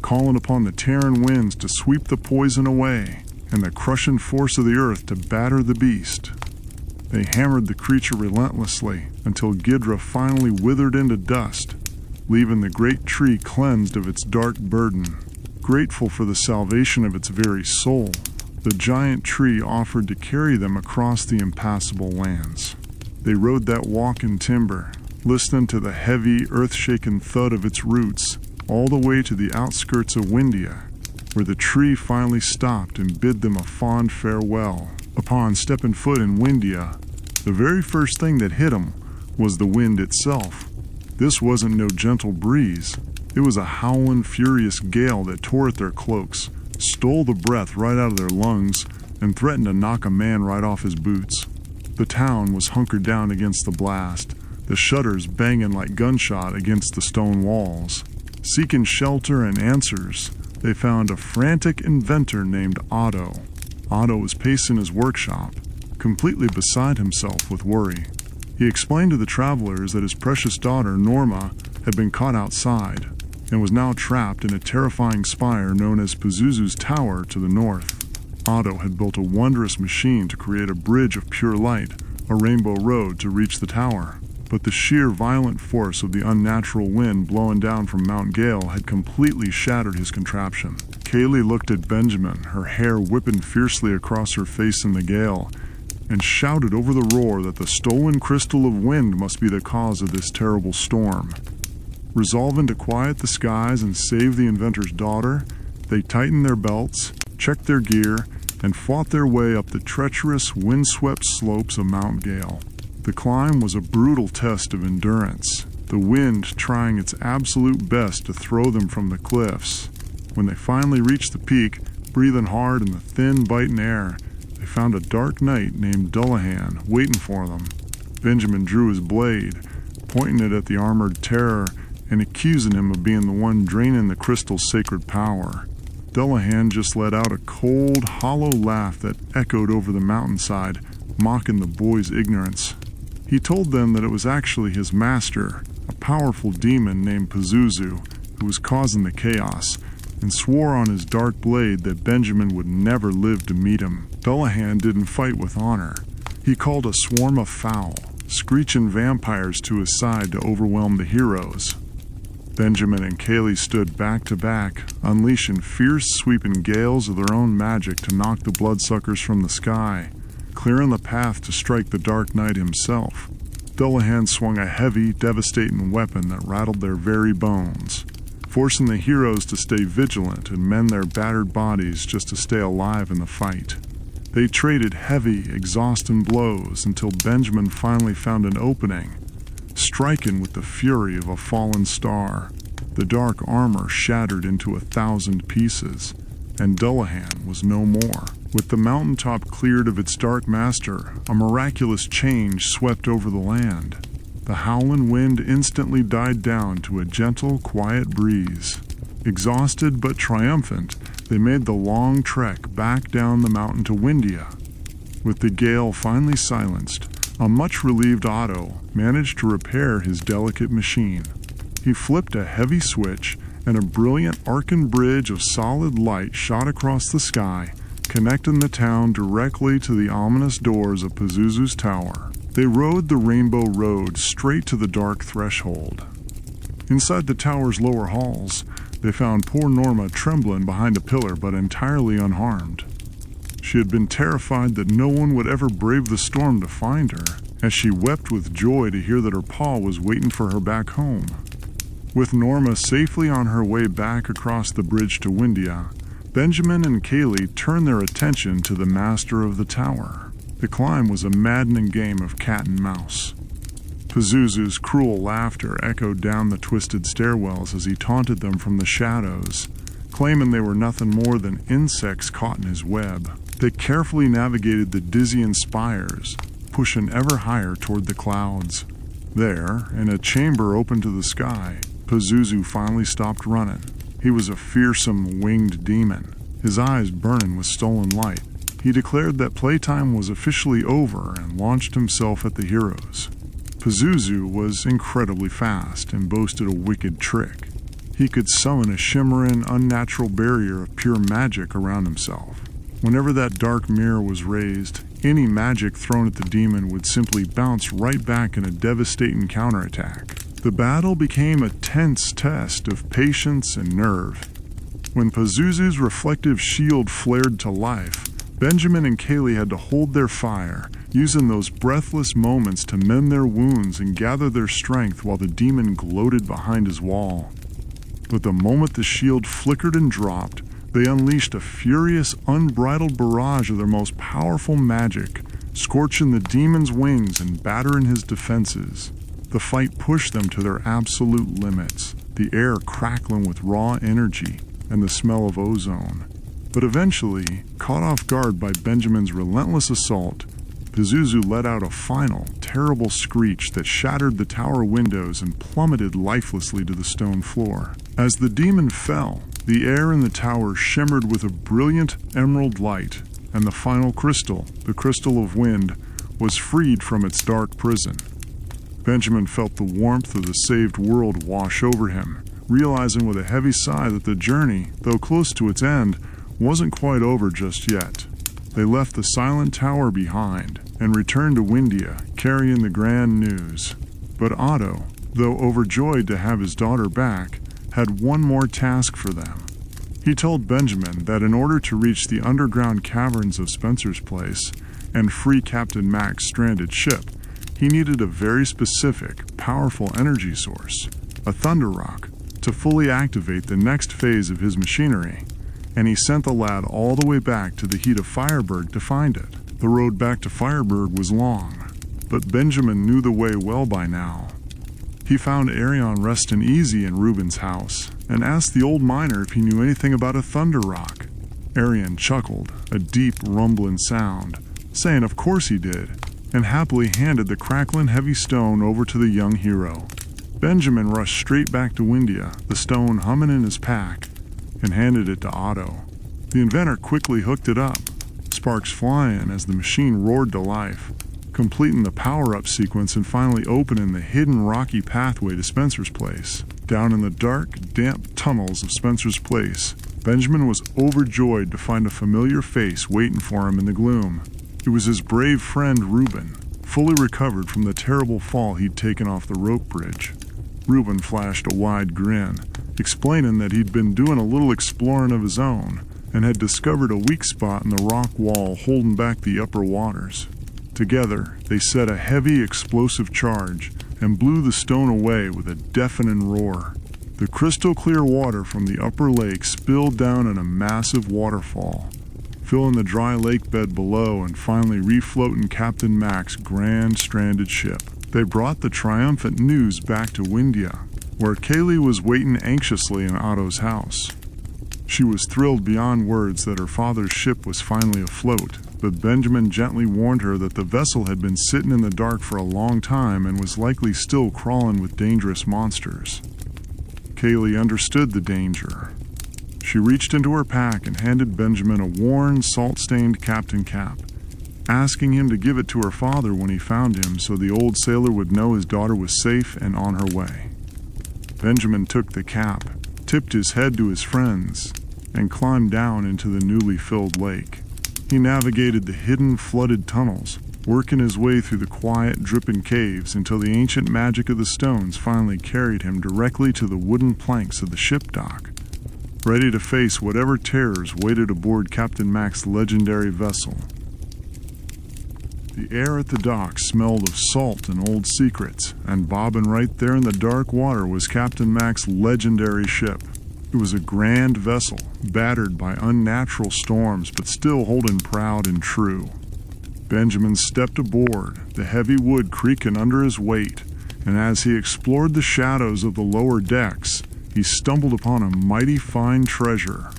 calling upon the tearing winds to sweep the poison away and the crushing force of the earth to batter the beast. They hammered the creature relentlessly until Gidra finally withered into dust, leaving the great tree cleansed of its dark burden. Grateful for the salvation of its very soul, the giant tree offered to carry them across the impassable lands. They rode that walk in timber, listening to the heavy, earth-shaking thud of its roots, all the way to the outskirts of Windia, where the tree finally stopped and bid them a fond farewell. Upon stepping foot in Windia, the very first thing that hit them was the wind itself. This wasn't no gentle breeze. It was a howling, furious gale that tore at their cloaks, stole the breath right out of their lungs, and threatened to knock a man right off his boots. The town was hunkered down against the blast, the shutters banging like gunshot against the stone walls. Seeking shelter and answers, they found a frantic inventor named Otto. Otto was pacing his workshop, completely beside himself with worry. He explained to the travelers that his precious daughter, Norma, had been caught outside, and was now trapped in a terrifying spire known as Pizuzu's Tower to the north. Otto had built a wondrous machine to create a bridge of pure light, a rainbow road to reach the tower. But the sheer violent force of the unnatural wind blowing down from Mount Gale had completely shattered his contraption. Kaylee looked at Benjamin, her hair whipping fiercely across her face in the gale, and shouted over the roar that the stolen crystal of wind must be the cause of this terrible storm. Resolving to quiet the skies and save the inventor's daughter, they tightened their belts, checked their gear, and fought their way up the treacherous, windswept slopes of Mount Gale. The climb was a brutal test of endurance, the wind trying its absolute best to throw them from the cliffs. When they finally reached the peak, breathing hard in the thin, biting air, they found a dark knight named Dullahan waiting for them. Benjamin drew his blade, pointing it at the armored terror and accusing him of being the one draining the crystal's sacred power. Dullahan just let out a cold, hollow laugh that echoed over the mountainside, mocking the boys' ignorance. He told them that it was actually his master, a powerful demon named Pizuzu, who was causing the chaos, and swore on his dark blade that Benjamin would never live to meet him. Dullahan didn't fight with honor. He called a swarm of fowl, screeching vampires to his side to overwhelm the heroes. Benjamin and Kaylee stood back to back, unleashing fierce sweeping gales of their own magic to knock the bloodsuckers from the sky, clearing the path to strike the Dark Knight himself. Dullahan swung a heavy, devastating weapon that rattled their very bones, forcing the heroes to stay vigilant and mend their battered bodies just to stay alive in the fight. They traded heavy, exhausting blows until Benjamin finally found an opening, striking with the fury of a fallen star. The dark armor shattered into 1,000 pieces, and Dullahan was no more. With the mountaintop cleared of its dark master, a miraculous change swept over the land. The howling wind instantly died down to a gentle, quiet breeze. Exhausted but triumphant, they made the long trek back down the mountain to Windia. With the gale finally silenced, a much-relieved Otto managed to repair his delicate machine. He flipped a heavy switch, and a brilliant arcing bridge of solid light shot across the sky, connecting the town directly to the ominous doors of Pizuzu's tower. They rode the rainbow road straight to the dark threshold. Inside the tower's lower halls, they found poor Norma trembling behind a pillar but entirely unharmed. She had been terrified that no one would ever brave the storm to find her, as she wept with joy to hear that her pa was waiting for her back home. With Norma safely on her way back across the bridge to Windia, Benjamin and Kaylee turned their attention to the master of the tower. The climb was a maddening game of cat and mouse. Pizuzu's cruel laughter echoed down the twisted stairwells as he taunted them from the shadows, claiming they were nothing more than insects caught in his web. They carefully navigated the dizzying spires, pushing ever higher toward the clouds. There, in a chamber open to the sky, Pizuzu finally stopped running. He was a fearsome winged demon, his eyes burning with stolen light. He declared that playtime was officially over and launched himself at the heroes. Pizuzu was incredibly fast and boasted a wicked trick. He could summon a shimmering, unnatural barrier of pure magic around himself. Whenever that dark mirror was raised, any magic thrown at the demon would simply bounce right back in a devastating counterattack. The battle became a tense test of patience and nerve. When Pizuzu's reflective shield flared to life, Benjamin and Kaylee had to hold their fire, using those breathless moments to mend their wounds and gather their strength while the demon gloated behind his wall. But the moment the shield flickered and dropped, they unleashed a furious, unbridled barrage of their most powerful magic, scorching the demon's wings and battering his defenses. The fight pushed them to their absolute limits, the air crackling with raw energy and the smell of ozone. But eventually, caught off guard by Benjamin's relentless assault, Pizuzu let out a final, terrible screech that shattered the tower windows and plummeted lifelessly to the stone floor. As the demon fell, the air in the tower shimmered with a brilliant emerald light, and the final crystal, the crystal of wind, was freed from its dark prison. Benjamin felt the warmth of the saved world wash over him, realizing with a heavy sigh that the journey, though close to its end, wasn't quite over just yet. They left the silent tower behind and returned to Windia, carrying the grand news. But Otto, though overjoyed to have his daughter back, had one more task for them. He told Benjamin that in order to reach the underground caverns of Spencer's Place and free Captain Mac's stranded ship, he needed a very specific, powerful energy source, a thunder rock, to fully activate the next phase of his machinery, and he sent the lad all the way back to the heat of Fireburg to find it. The road back to Fireburg was long, but Benjamin knew the way well by now. He found Arion resting easy in Reuben's house and asked the old miner if he knew anything about a thunder rock. Arion chuckled, a deep rumbling sound, saying of course he did, and happily handed the crackling heavy stone over to the young hero. Benjamin rushed straight back to Windia, the stone humming in his pack, and handed it to Otto. The inventor quickly hooked it up, sparks flying as the machine roared to life, completing the power-up sequence and finally opening the hidden rocky pathway to Spencer's Place. Down in the dark, damp tunnels of Spencer's Place, Benjamin was overjoyed to find a familiar face waiting for him in the gloom. It was his brave friend Reuben, fully recovered from the terrible fall he'd taken off the rope bridge. Reuben flashed a wide grin, explaining that he'd been doing a little exploring of his own and had discovered a weak spot in the rock wall holding back the upper waters. Together, they set a heavy explosive charge and blew the stone away with a deafening roar. The crystal-clear water from the upper lake spilled down in a massive waterfall, filling the dry lake bed below and finally refloating Captain Mac's grand stranded ship. They brought the triumphant news back to Windia, where Kaylee was waiting anxiously in Otto's house. She was thrilled beyond words that her father's ship was finally afloat, but Benjamin gently warned her that the vessel had been sitting in the dark for a long time and was likely still crawling with dangerous monsters. Kaylee understood the danger. She reached into her pack and handed Benjamin a worn, salt-stained captain cap, asking him to give it to her father when he found him so the old sailor would know his daughter was safe and on her way. Benjamin took the cap, tipped his head to his friends, and climbed down into the newly filled lake. He navigated the hidden, flooded tunnels, working his way through the quiet, dripping caves until the ancient magic of the stones finally carried him directly to the wooden planks of the ship dock, ready to face whatever terrors waited aboard Captain Mac's legendary vessel. The air at the dock smelled of salt and old secrets, and bobbing right there in the dark water was Captain Mac's legendary ship. It was a grand vessel, battered by unnatural storms but still holding proud and true. Benjamin stepped aboard, the heavy wood creaking under his weight, and as he explored the shadows of the lower decks, he stumbled upon a mighty fine treasure.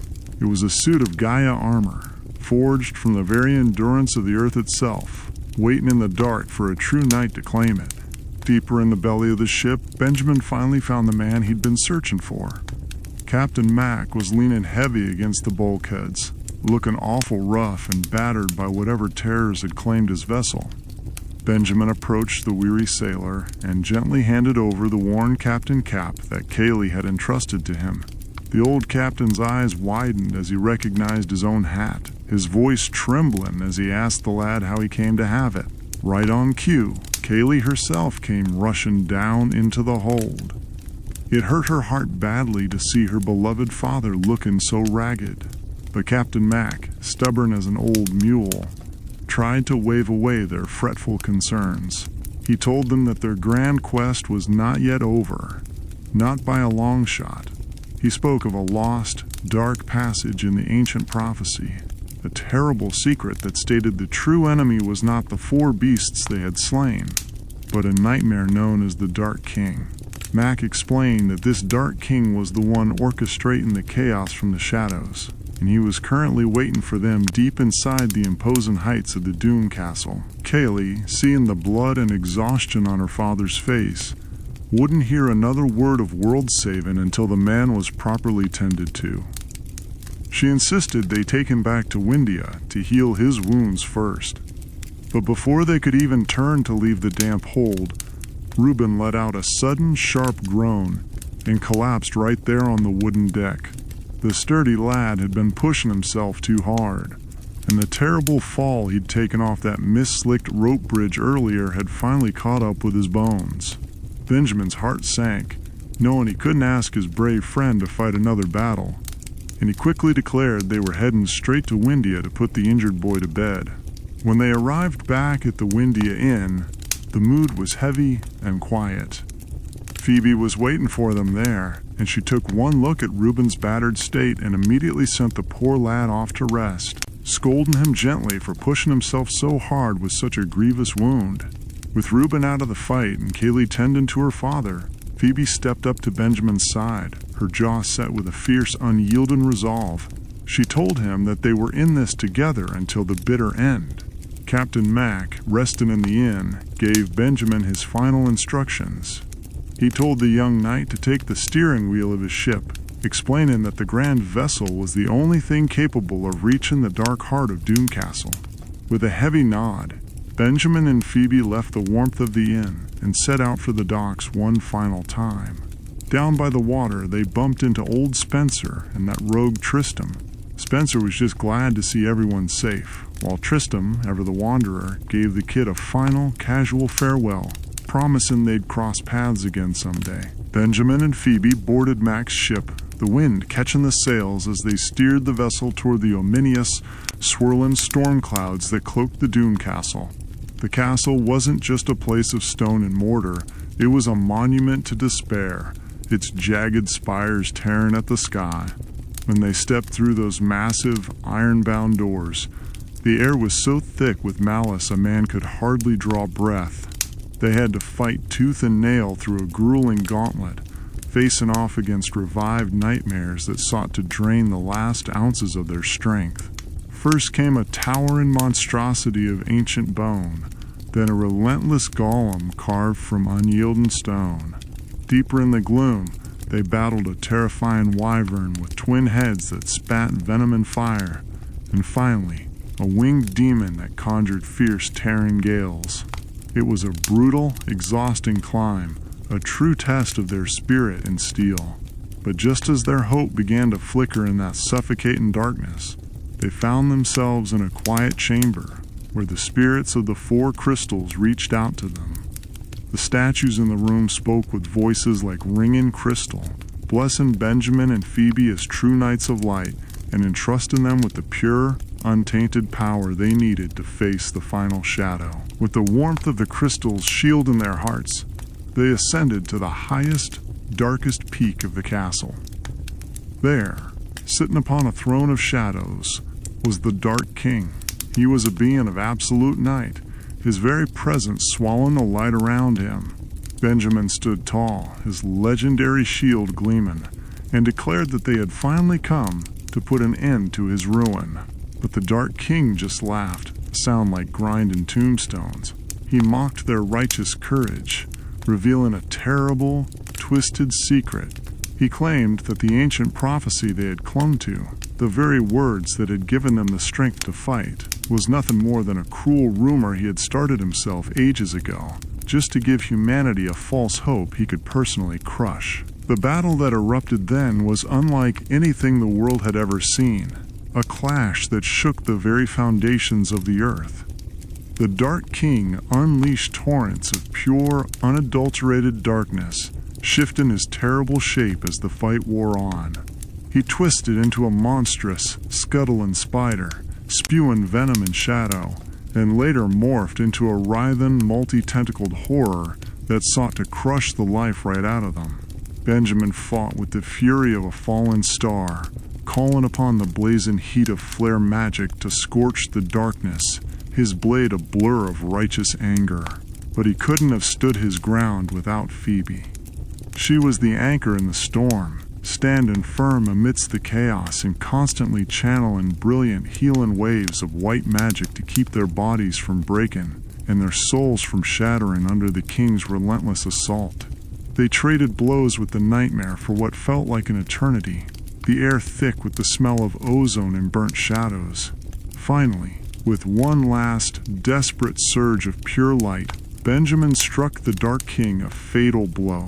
It was a suit of Gaia armor, forged from the very endurance of the earth itself, waiting in the dark for a true knight to claim it. Deeper in the belly of the ship, Benjamin finally found the man he'd been searching for. Captain Mac was leaning heavy against the bulkheads, looking awful rough and battered by whatever terrors had claimed his vessel. Benjamin approached the weary sailor and gently handed over the worn captain cap that Kaylee had entrusted to him. The old captain's eyes widened as he recognized his own hat, his voice trembling as he asked the lad how he came to have it. Right on cue, Kaylee herself came rushing down into the hold. It hurt her heart badly to see her beloved father looking so ragged, but Captain Mac, stubborn as an old mule, tried to wave away their fretful concerns. He told them that their grand quest was not yet over, not by a long shot. He spoke of a lost, dark passage in the ancient prophecy, a terrible secret that stated the true enemy was not the four beasts they had slain, but a nightmare known as the Dark King. Mac explained that this Dark King was the one orchestrating the chaos from the shadows, and he was currently waiting for them deep inside the imposing heights of the Doom Castle. Kaylee, seeing the blood and exhaustion on her father's face, wouldn't hear another word of world saving until the man was properly tended to. She insisted they take him back to Windia to heal his wounds first. But before they could even turn to leave the damp hold, Reuben let out a sudden, sharp groan and collapsed right there on the wooden deck. The sturdy lad had been pushing himself too hard, and the terrible fall he'd taken off that mist-slicked rope bridge earlier had finally caught up with his bones. Benjamin's heart sank, knowing he couldn't ask his brave friend to fight another battle, and he quickly declared they were heading straight to Windia to put the injured boy to bed. When they arrived back at the Windia Inn, the mood was heavy and quiet. Phoebe was waiting for them there, and she took one look at Reuben's battered state and immediately sent the poor lad off to rest, scolding him gently for pushing himself so hard with such a grievous wound. With Reuben out of the fight and Kaylee tending to her father, Phoebe stepped up to Benjamin's side, her jaw set with a fierce, unyielding resolve. She told him that they were in this together until the bitter end. Captain Mac, resting in the inn, gave Benjamin his final instructions. He told the young knight to take the steering wheel of his ship, explaining that the grand vessel was the only thing capable of reaching the dark heart of Doomcastle. With a heavy nod, Benjamin and Phoebe left the warmth of the inn and set out for the docks one final time. Down by the water, they bumped into old Spencer and that rogue Tristam. Spencer was just glad to see everyone safe, while Tristam, ever the wanderer, gave the kid a final, casual farewell, promising they'd cross paths again someday. Benjamin and Phoebe boarded Mac's ship, the wind catching the sails as they steered the vessel toward the ominous, swirling storm clouds that cloaked the Doomcastle. The castle wasn't just a place of stone and mortar, it was a monument to despair, its jagged spires tearing at the sky. When they stepped through those massive, iron-bound doors, the air was so thick with malice a man could hardly draw breath. They had to fight tooth and nail through a grueling gauntlet, facing off against revived nightmares that sought to drain the last ounces of their strength. First came a towering monstrosity of ancient bone, then a relentless golem carved from unyielding stone. Deeper in the gloom, they battled a terrifying wyvern with twin heads that spat venom and fire, and finally, a winged demon that conjured fierce, tearing gales. It was a brutal, exhausting climb, a true test of their spirit and steel. But just as their hope began to flicker in that suffocating darkness, they found themselves in a quiet chamber where the spirits of the four crystals reached out to them. The statues in the room spoke with voices like ringing crystal, blessing Benjamin and Phoebe as true knights of light and entrusting them with the pure, untainted power they needed to face the final shadow. With the warmth of the crystals shielding their hearts, they ascended to the highest, darkest peak of the castle. There, sitting upon a throne of shadows, was the Dark King. He was a being of absolute night, his very presence swallowing the light around him. Benjamin stood tall, his legendary shield gleaming, and declared that they had finally come to put an end to his ruin. But the Dark King just laughed, a sound like grinding tombstones. He mocked their righteous courage, revealing a terrible, twisted secret. He claimed that the ancient prophecy they had clung to, the very words that had given them the strength to fight, was nothing more than a cruel rumor he had started himself ages ago, just to give humanity a false hope he could personally crush. The battle that erupted then was unlike anything the world had ever seen, a clash that shook the very foundations of the earth. The Dark King unleashed torrents of pure, unadulterated darkness, shifting his terrible shape as the fight wore on. He twisted into a monstrous, scuttling spider, spewing venom and shadow, and later morphed into a writhing, multi-tentacled horror that sought to crush the life right out of them. Benjamin fought with the fury of a fallen star, calling upon the blazing heat of flare magic to scorch the darkness, his blade a blur of righteous anger. But he couldn't have stood his ground without Phoebe. She was the anchor in the storm, standing firm amidst the chaos and constantly channeling brilliant healing waves of white magic to keep their bodies from breaking and their souls from shattering under the king's relentless assault. They traded blows with the nightmare for what felt like an eternity, the air thick with the smell of ozone and burnt shadows. Finally, with one last, desperate surge of pure light, Benjamin struck the Dark King a fatal blow.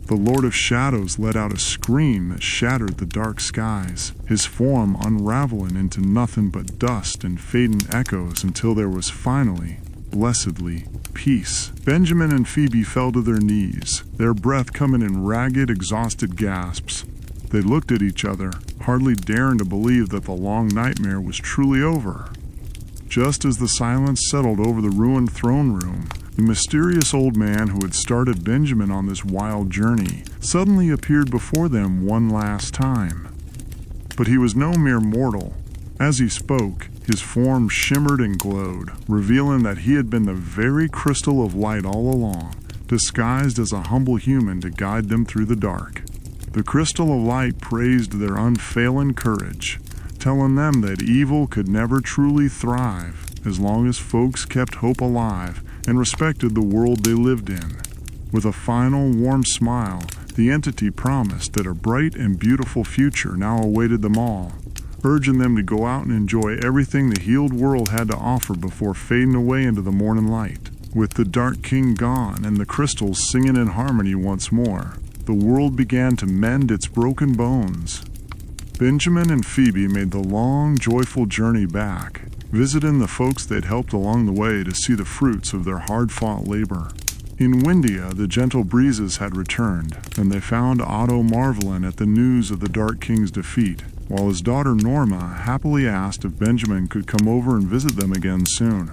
The Lord of Shadows let out a scream that shattered the dark skies, his form unraveling into nothing but dust and fading echoes until there was finally, blessedly, peace. Benjamin and Phoebe fell to their knees, their breath coming in ragged, exhausted gasps. They looked at each other, hardly daring to believe that the long nightmare was truly over. Just as the silence settled over the ruined throne room, the mysterious old man who had started Benjamin on this wild journey suddenly appeared before them one last time. But he was no mere mortal. As he spoke, his form shimmered and glowed, revealing that he had been the very crystal of light all along, disguised as a humble human to guide them through the dark. The crystal of light praised their unfailing courage, telling them that evil could never truly thrive as long as folks kept hope alive and respected the world they lived in. With a final warm smile, the entity promised that a bright and beautiful future now awaited them all, urging them to go out and enjoy everything the healed world had to offer before fading away into the morning light. With the Dark King gone and the crystals singing in harmony once more, the world began to mend its broken bones. Benjamin and Phoebe made the long, joyful journey back, visiting the folks they'd helped along the way to see the fruits of their hard-fought labor. In Windia, the gentle breezes had returned, and they found Otto marveling at the news of the Dark King's defeat, while his daughter Norma happily asked if Benjamin could come over and visit them again soon.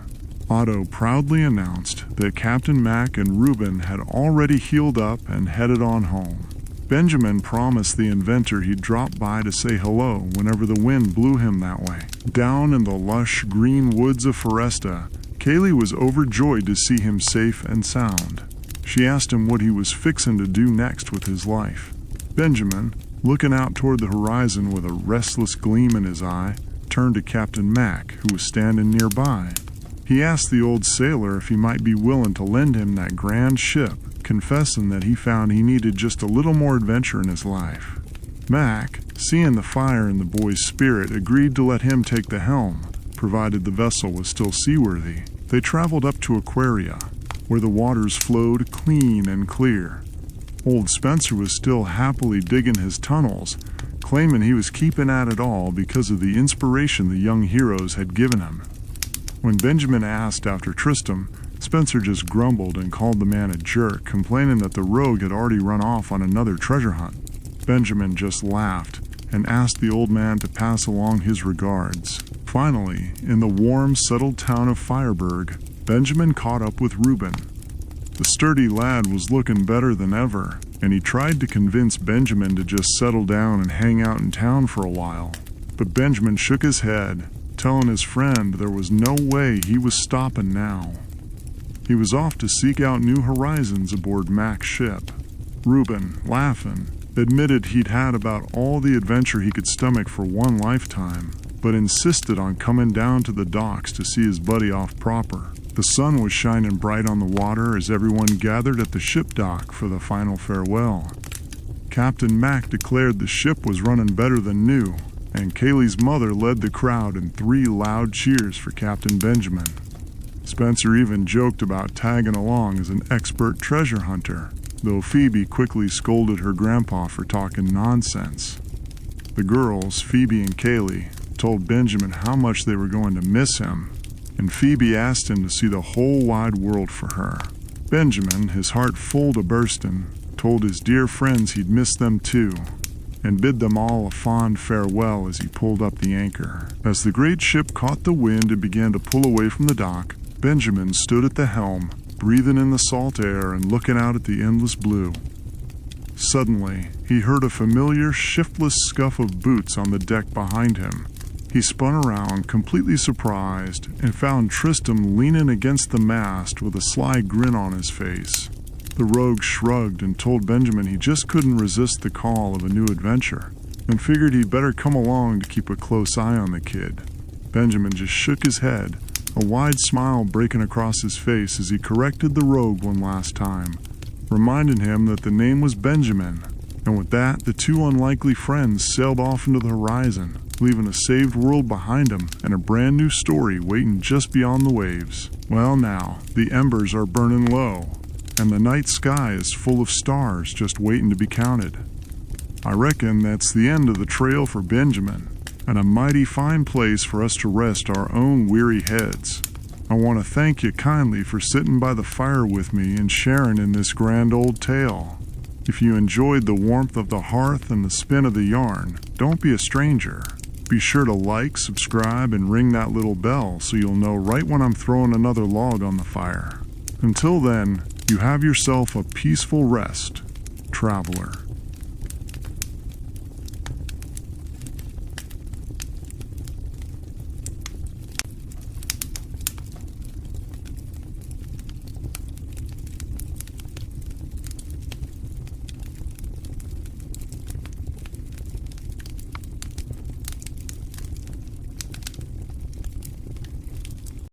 Otto proudly announced that Captain Mac and Reuben had already healed up and headed on home. Benjamin promised the inventor he'd drop by to say hello whenever the wind blew him that way. Down in the lush green woods of Foresta, Kaylee was overjoyed to see him safe and sound. She asked him what he was fixing to do next with his life. Benjamin, looking out toward the horizon with a restless gleam in his eye, turned to Captain Mac, who was standing nearby. He asked the old sailor if he might be willing to lend him that grand ship, confessing that he found he needed just a little more adventure in his life. Mac, seeing the fire in the boy's spirit, agreed to let him take the helm, provided the vessel was still seaworthy. They traveled up to Aquaria, where the waters flowed clean and clear. Old Spencer was still happily digging his tunnels, claiming he was keeping at it all because of the inspiration the young heroes had given him. When Benjamin asked after Tristam, Spencer just grumbled and called the man a jerk, complaining that the rogue had already run off on another treasure hunt. Benjamin just laughed and asked the old man to pass along his regards. Finally, in the warm, settled town of Fireburg, Benjamin caught up with Reuben. The sturdy lad was looking better than ever, and he tried to convince Benjamin to just settle down and hang out in town for a while. But Benjamin shook his head, telling his friend there was no way he was stopping now. He was off to seek out new horizons aboard Mac's ship. Reuben, laughing, admitted he'd had about all the adventure he could stomach for one lifetime, but insisted on coming down to the docks to see his buddy off proper. The sun was shining bright on the water as everyone gathered at the ship dock for the final farewell. Captain Mac declared the ship was running better than new, and Kaylee's mother led the crowd in 3 loud cheers for Captain Benjamin. Spencer even joked about tagging along as an expert treasure hunter, though Phoebe quickly scolded her grandpa for talking nonsense. The girls, Phoebe and Kaylee, told Benjamin how much they were going to miss him, and Phoebe asked him to see the whole wide world for her. Benjamin, his heart full to bursting, told his dear friends he'd miss them too, and bid them all a fond farewell as he pulled up the anchor. As the great ship caught the wind and began to pull away from the dock, Benjamin stood at the helm, breathing in the salt air and looking out at the endless blue. Suddenly, he heard a familiar, shiftless scuff of boots on the deck behind him. He spun around, completely surprised, and found Tristam leaning against the mast with a sly grin on his face. The rogue shrugged and told Benjamin he just couldn't resist the call of a new adventure, and figured he'd better come along to keep a close eye on the kid. Benjamin just shook his head, a wide smile breaking across his face as he corrected the rogue one last time, reminding him that the name was Benjamin, and with that, the 2 unlikely friends sailed off into the horizon, leaving a saved world behind them and a brand new story waiting just beyond the waves. Well now, the embers are burning low, and the night sky is full of stars just waiting to be counted. I reckon that's the end of the trail for Benjamin, and a mighty fine place for us to rest our own weary heads. I want to thank you kindly for sitting by the fire with me and sharing in this grand old tale. If you enjoyed the warmth of the hearth and the spin of the yarn, don't be a stranger. Be sure to like, subscribe, and ring that little bell so you'll know right when I'm throwing another log on the fire. Until then, you have yourself a peaceful rest, traveler.